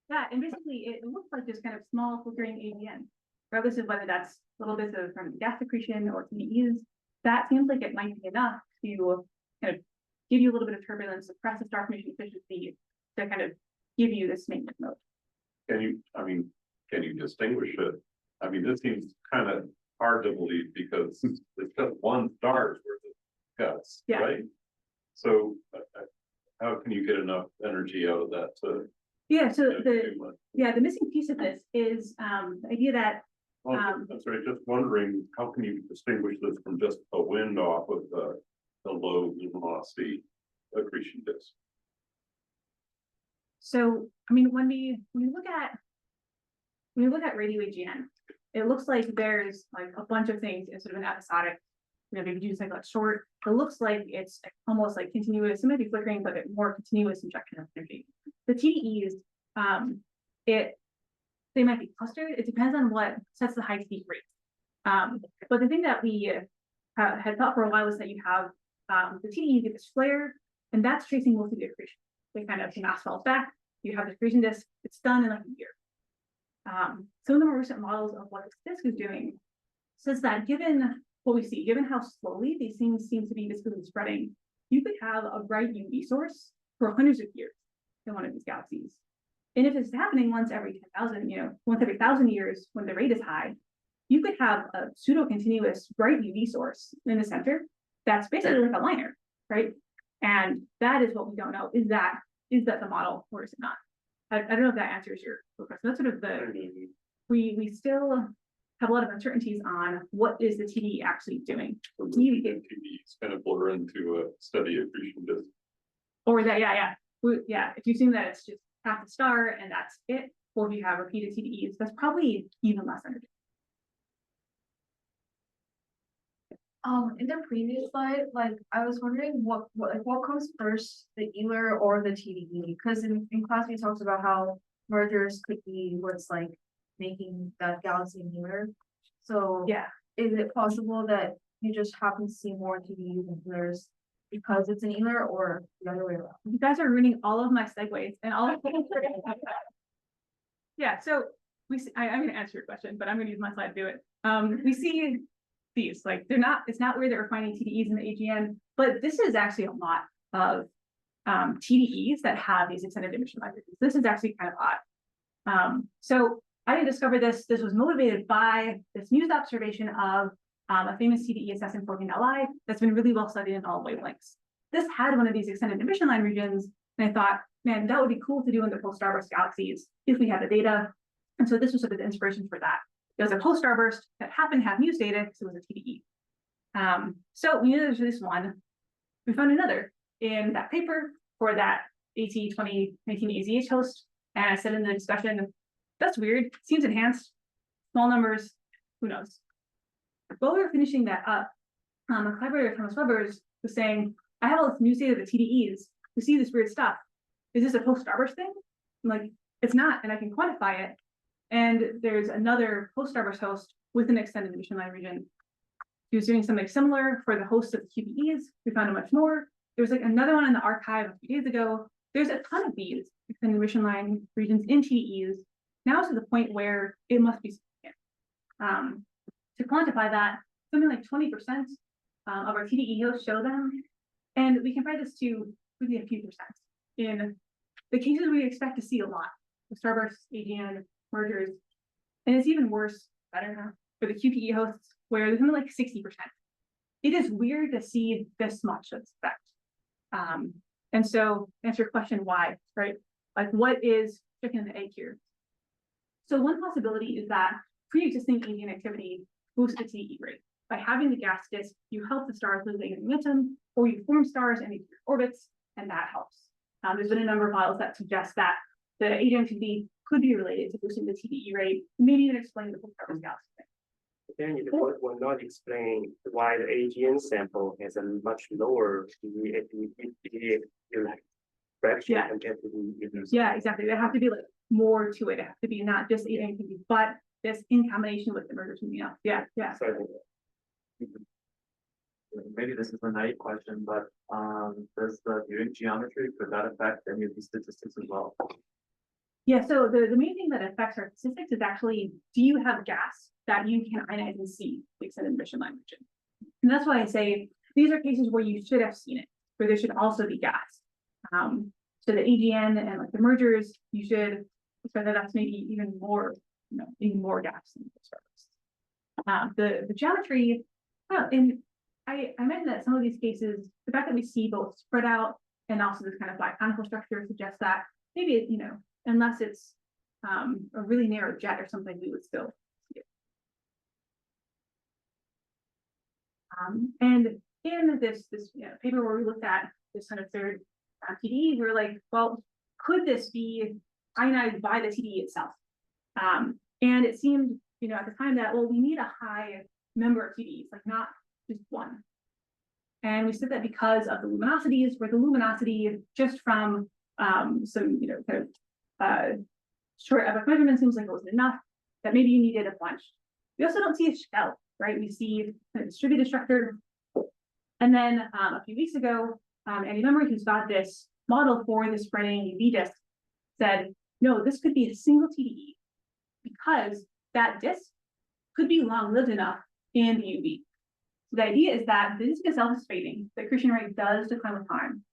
Yeah, and basically it looks like just kind of small flickering AGN, regardless of whether that's little bits of from gas accretion or TDEs. That seems like it might be enough to kind of give you a little bit of turbulence, suppress the star formation efficiency to kind of give you this maintenance mode. Can you distinguish it? I mean, this seems kind of hard to believe because it's just one star's worth of guts, right? So how can you get enough energy out of that to? Yeah, so the missing piece of this is the idea that that's right. Just wondering, how can you distinguish this from just a wind off of the low luminosity accretion disk? So I mean, when we look at radio AGN, it looks like there's like a bunch of things in sort of an episodic, maybe you just like a short. It looks like it's almost like continuous. It might be flickering, but more continuous injection of energy. The TDEs, they might be clustered. It depends on what sets the high peak rate. But the thing that we had thought for a while was that you have the TDE, you get this flare, and that's tracing mostly the accretion. They kind of mass falls back. You have the accretion disk. It's done in like a year. Some of the more recent models of what this disk is doing says that given what we see, given how slowly these things seem to be visibly spreading, you could have a bright UV source for hundreds of years in one of these galaxies. And if it's happening once every 10,000, once every 1,000 years when the rate is high, you could have a pseudo-continuous bright UV source in the center that's basically like a liner, right? And that is what we don't know. Is that the model or is it not? I don't know if that answers your question. That's sort of we still have a lot of uncertainties on what is the TDE actually doing. TDEs kind of blur into a steady accretion disk. Or that, yeah. If you assume that it's just half the star and that's it, or if you have repeated TDEs, that's probably even less energy. In the previous slide, like I was wondering what comes first, the Euler or the TDE? Because in class we talked about how mergers could be what's like making that galaxy newer. So yeah, is it possible that you just happen to see more TDEs than Eulers because it's an Euler, or the other way around? You guys are ruining all of my segues and all of yeah, so we see, I'm going to answer your question, but I'm going to use my slide to do it. We see these, like it's not weird that we're finding TDEs in the AGN, but this is actually a lot of TDEs that have these extended emission libraries. This is actually kind of odd. So I didn't discover this. This was motivated by this news observation of a famous TDE assessment 14Li that's been really well studied in all wavelengths. This had one of these extended emission line regions, and I thought, man, that would be cool to do in the post-starburst galaxies if we had the data. And so this was sort of the inspiration for that. It was a post-starburst that happened to have news data because it was a TDE. So we knew there was this one. We found another in that paper for that AT 2019 AZH host. And I said in the discussion, that's weird, seems enhanced, small numbers, who knows? While we were finishing that up, a collaborator, Thomas Weber's, was saying, I have all this news data of the TDEs, we see this weird stuff. Is this a post-starburst thing? I'm like, it's not, and I can quantify it. And there's another post-starburst host with an extended emission line region. He was doing something similar for the host of the QBEs. We found a much more. There was like another one in the archive a few days ago. There's a ton of these extended emission line regions in TDEs. Now it's to the point where it must be significant. To quantify that, something like 20% of our TDE hosts show them. And we compare this to really a few percent in the cases we expect to see a lot, the starbursts, AGN, mergers, and it's even worse, better now, for the QPE hosts, where there's something like 60%. It is weird to see this much of effect. And so answer your question, why, right? Like, what is chicken and the egg here? So one possibility is that pre-existing AGN activity boosts the TDE rate. By having the gas disk, you help the stars lose their momentum, or you form stars in these orbits, and that helps. There's been a number of models that suggest that the AGN could be related to boosting the TDE rate, maybe even explain the starburst galaxy thing. Then it will not explain why the AGN sample has a much lower TDE fraction compared to the. Yeah, exactly. There have to be like more to it. It has to be not just AGN, but this in combination with the merger something else. Yeah. Maybe this is a naive question, but does the viewing geometry, could that affect any of these statistics as well? Yeah, so the main thing that affects our statistics is actually, do you have gas that you can ionize and see the extended emission line region? And that's why I say these are cases where you should have seen it, where there should also be gas. So the AGN and like the mergers, you should expect that that's maybe even more, even more gas than the surface. The geometry, and I mentioned that some of these cases, the fact that we see both spread out and also this kind of black conical structure suggests that maybe, unless it's a really narrow jet or something, we would still see it. And in this paper where we looked at this kind of third TDE, we were like, well, could this be ionized by the TDE itself? And it seemed, at the time that, well, we need a high number of TDEs, like not just one. And we said that because of the luminosities, where the luminosity just from some, kind of short epoch measurement seems like it wasn't enough, that maybe you needed a bunch. We also don't see a shell, right? We see kind of distributed structure. And then a few weeks ago, Andy Memory, who's got this model for the spreading UV disk, said, no, this could be a single TDE because that disk could be long-lived enough in the UV. So the idea is that the disk itself is fading. The accretion rate does decline with time.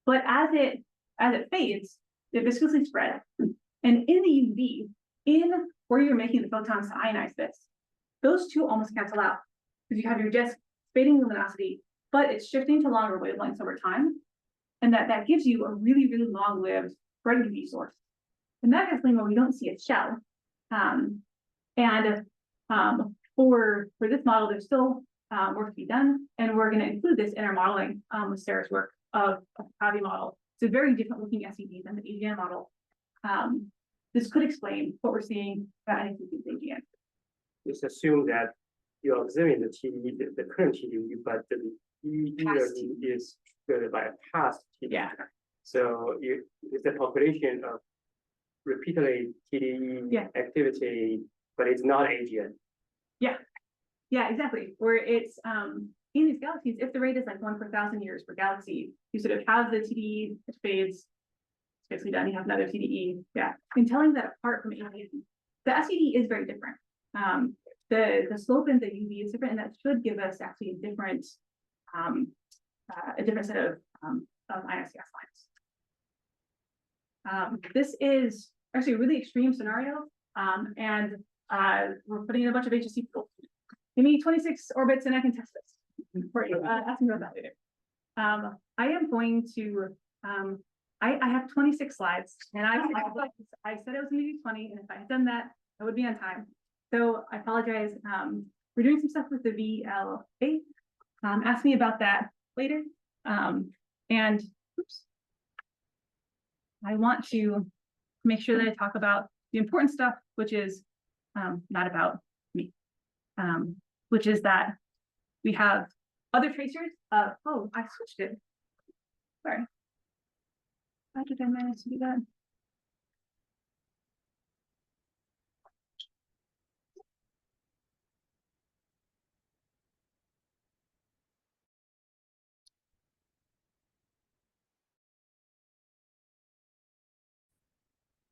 But as it fades, it viscously spreads. And in the UV, in where you're making the photons to ionize this, those two almost cancel out. Because you have your disk fading luminosity, but it's shifting to longer wavelengths over time. And that gives you a really, really long-lived bright UV source. And that explains why we don't see a shell. For this model, there's still work to be done, and we're going to include this in our modeling with Sarah's work of the Cavi model. It's a very different looking SED than the AGN model. This could explain what we're seeing in AGN. Just assume that you're observing the TDE, the current TDE, but the TDE is triggered by a past TDE. Yeah. So it's a population of repeatedly TDE activity, but it's not AGN. Yeah, exactly. Where it's in these galaxies, if the rate is like 1 per 1,000 years per galaxy, you sort of have the TDE, it fades, it's basically done, you have another TDE. Yeah. And telling that apart from AGN, the SED is very different. The slope in the UV is different, and that should give us actually a different set of ionized gas lines. This is actually a really extreme scenario, and we're putting in a bunch of HSC people. Give me 26 orbits and I can test this for you. Ask me about that later. I am going to, I have 26 slides, and I said I was going to do 20, and if I had done that, I would be on time. So I apologize. We're doing some stuff with the VLA. Ask me about that later. And oops, I want to make sure that I talk about the important stuff, which is not about me, which is that we have other tracers. Oh, I switched it. Sorry. How did I manage to do that?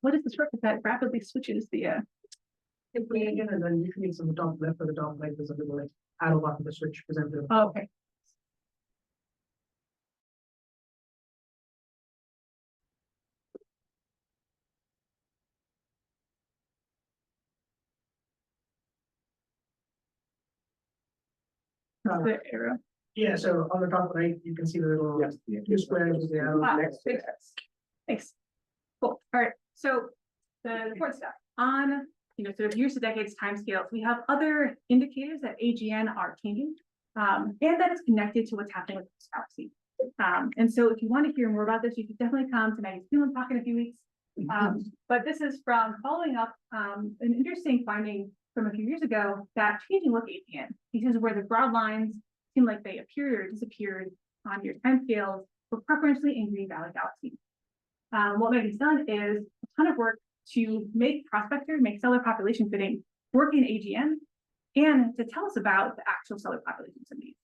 What is this work that rapidly switches the Again, and then usually it's on the top left or the top right, there's a little like arrow button to switch presented. Oh, okay. The arrow. Yeah, so on the top right, you can see the little two squares with the arrow. Thanks. Cool. All right. So the important stuff on, sort of years to decades timescales, we have other indicators that AGN are changing, and that it's connected to what's happening with this galaxy. And so if you want to hear more about this, you should definitely come to Maggie's Field talk in a few weeks. But this is from following up an interesting finding from a few years ago that changing look AGN, because where the broad lines seem like they appeared or disappeared on your timescales were preferentially in green valley galaxies. What Maggie's done is a ton of work to make stellar population fitting work in AGN and to tell us about the actual stellar populations of these.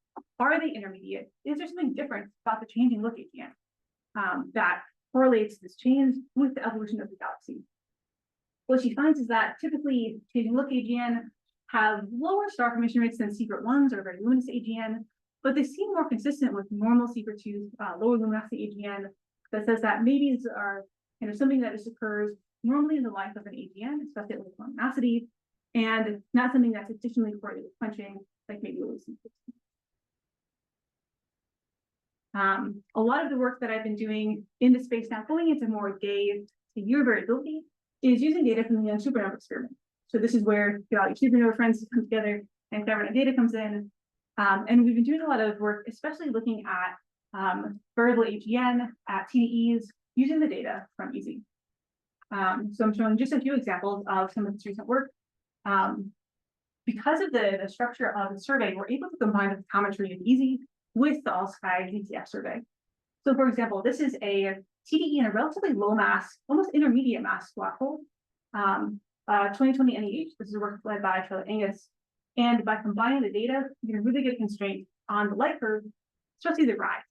Are they intermediate? Is there something different about the changing look AGN that correlates this change with the evolution of the galaxy? What she finds is that typically changing look AGN have lower star formation rates than secret ones or very luminous AGN, but they seem more consistent with normal secret 2, lower luminosity AGN that says that maybe these are something that just occurs normally in the life of an AGN, especially at low luminosity, and not something that's additionally correlated with quenching, like maybe low secret. A lot of the work that I've been doing in the space now, going into more day-to-year variability, is using data from the young supernova experiment. So this is where all your supernova friends come together and clever data comes in. And we've been doing a lot of work, especially looking at variable AGN at TDEs using the data from EASY. So I'm showing just a few examples of some of this recent work. Because of the structure of the survey, we're able to combine the photometry of EASY with the all-sky GTF survey. So for example, this is a TDE in a relatively low mass, almost intermediate mass black hole, 2020 NEH. This is work led by Charlotte Angus. And by combining the data, you can really get a constraint on the light curve, especially the rise.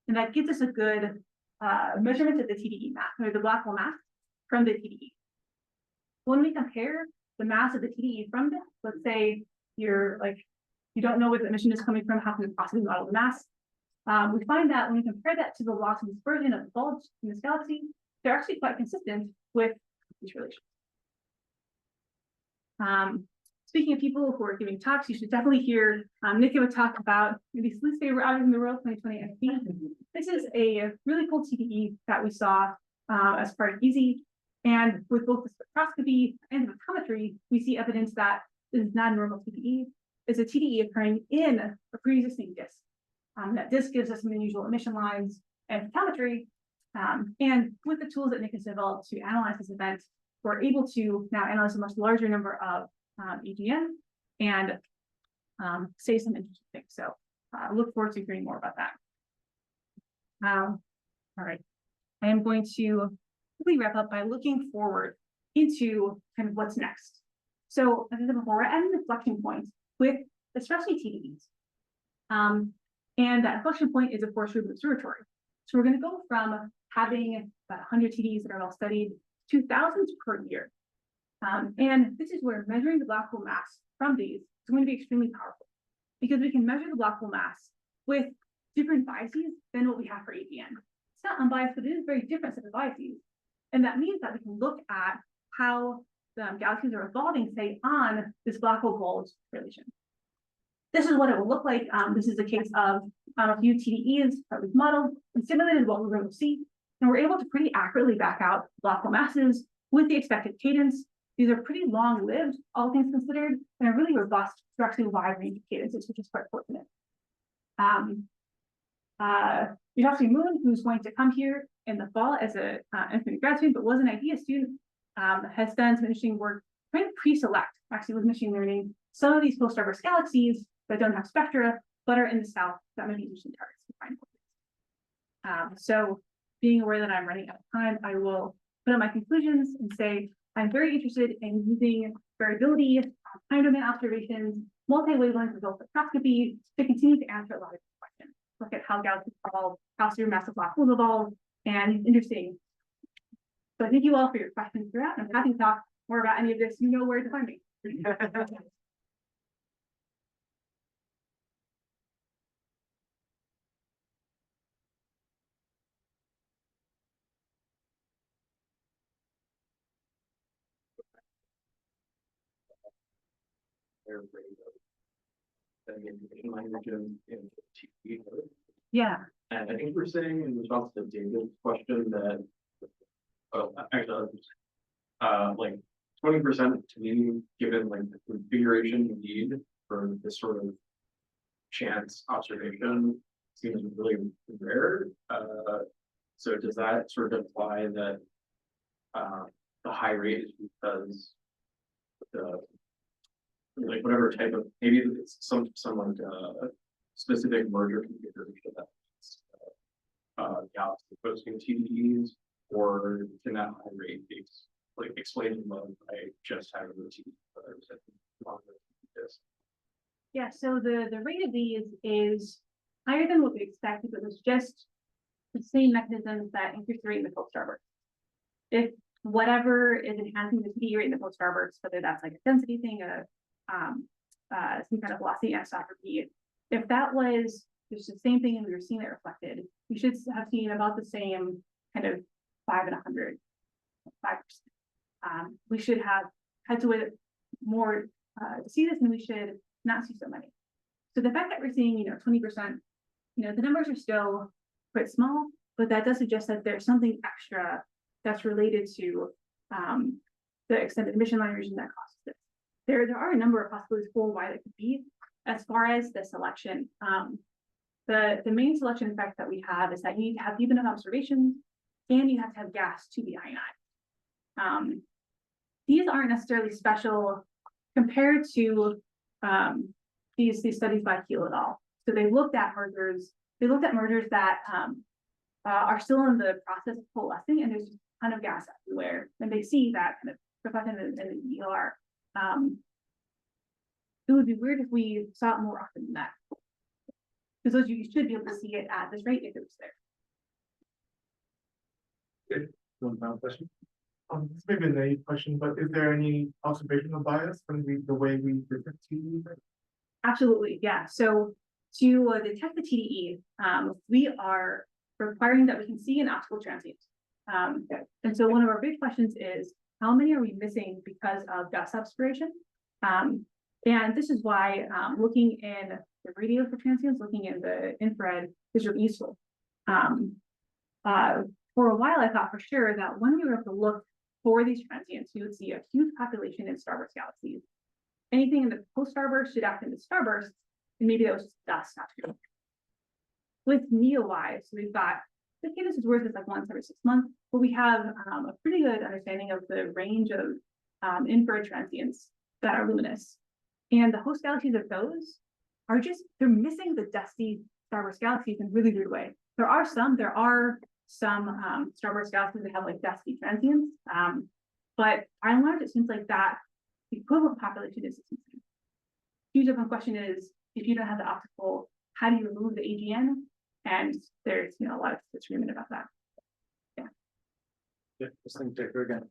And that gives us a good measurement of the TDE mass, or the black hole mass from the TDE. When we compare the mass of the TDE from this, let's say you don't know where the emission is coming from, how can we possibly model the mass? We find that when we compare that to the loss and dispersion of the bulge in this galaxy, they're actually quite consistent with these relations. Speaking of people who are giving talks, you should definitely hear Nick give a talk about maybe his least favorite object in the world, 2020 FP. This is a really cool TDE that we saw as part of EASY. And with both the spectroscopy and the photometry, we see evidence that this is not a normal TDE. It's a TDE occurring in a pre-existing disk. That disk gives us some unusual emission lines and photometry. And with the tools that Nick has developed to analyze this event, we're able to now analyze a much larger number of AGN and say some interesting things. So I look forward to hearing more about that. All right, I am going to quickly wrap up by looking forward into kind of what's next. So as I said before, we're at an inflection point with especially TDEs. And that inflection point is, of course, Rubin observatory. So we're going to go from having about 100 TDEs that are well studied to thousands per year. And this is where measuring the black hole mass from these is going to be extremely powerful, because we can measure the black hole mass with different biases than what we have for AGN. It's not unbiased, but it is a very different set of biases. And that means that we can look at how the galaxies are evolving, say, on this black hole bulge relation. This is what it will look like. This is a case of a few TDEs that we've modeled and simulated what we're going to see. And we're able to pretty accurately back out black hole masses with the expected cadence. These are pretty long-lived, all things considered, and are really robust to actually a wide range of cadences, which is quite fortunate. Yoshimi Moon, who's going to come here in the fall as an infinite grad student, but was an IDEA student, has done some interesting work trying to pre-select, actually with machine learning, some of these post-starburst galaxies that don't have spectra, but are in the south that might be interesting targets to find. So being aware that I'm running out of time, I will put up my conclusions and say, I'm very interested in using variability, time domain observations, multi-wavelength result spectroscopy to continue to answer a lot of questions. Look at how galaxies evolve, how supermassive black holes evolve, and interesting. So thank you all for your questions throughout. I'm happy to talk more about any of this. You know where to find me. communication languages in TDE. Yeah, And I think we're saying in response to David's question that, oh, actually, like 20% to me, given like the configuration you need for this sort of chance observation, seems really rare. So does that sort of imply that the high rate is because the like whatever type of, maybe it's some like specific merger configuration that's galaxy posting TDEs, or can that high rate be like explained by just having the TDEs? yeah, so the rate of these is higher than what we expected, but it's just the same mechanisms that increase the rate in the full starburst. If whatever is enhancing the TDE rate in the full starburst, whether that's like a density thing, some kind of velocity anisotropy, if that was just the same thing and we were seeing it reflected, we should have seen about the same kind of 5 and 100, 5%. We should have had to wait more to see this, and we should not see so many. So the fact that we're seeing, 20%, the numbers are still quite small, but that does suggest that there's something extra that's related to the extended emission line region that causes this. There are a number of possibilities for why that could be. As far as the selection, the main selection effect that we have is that you need to have deep enough observations, and you have to have gas to be ionized. These aren't necessarily special compared to these studies by Keel et al. So they looked at mergers. They looked at mergers that are still in the process of coalescing, and there's a ton of gas everywhere, and they see that kind of reflected in the ER. It would be weird if we saw it more often than that, because you should be able to see it at this rate if it was there. Good. One final question. This may be a naive question, but is there any observational bias from the way we detect TDE? Absolutely, yeah. So to detect the TDE, we are requiring that we can see an optical transient. And so one of our big questions is, how many are we missing because of dust obscuration? And this is why looking in the radio for transients, looking in the infrared is really useful. For a while, I thought for sure that when we were able to look for these transients, you would see a huge population in starburst galaxies. Anything in the post-starburst should act in the starburst, and maybe that was just dust, not true. With NEO-Y, so we've got, the cadence is worth is like once every 6 months, but we have a pretty good understanding of the range of infrared transients that are luminous. And the host galaxies of those are just, they're missing the dusty starburst galaxies in a really weird way. There are some starburst galaxies that have like dusty transients, but by and large, it seems like that the equivalent population is missing. Huge open question is, if you don't have the optical, how do you remove the AGN? And there's a lot of disagreement about that. Yeah, just think Decker again.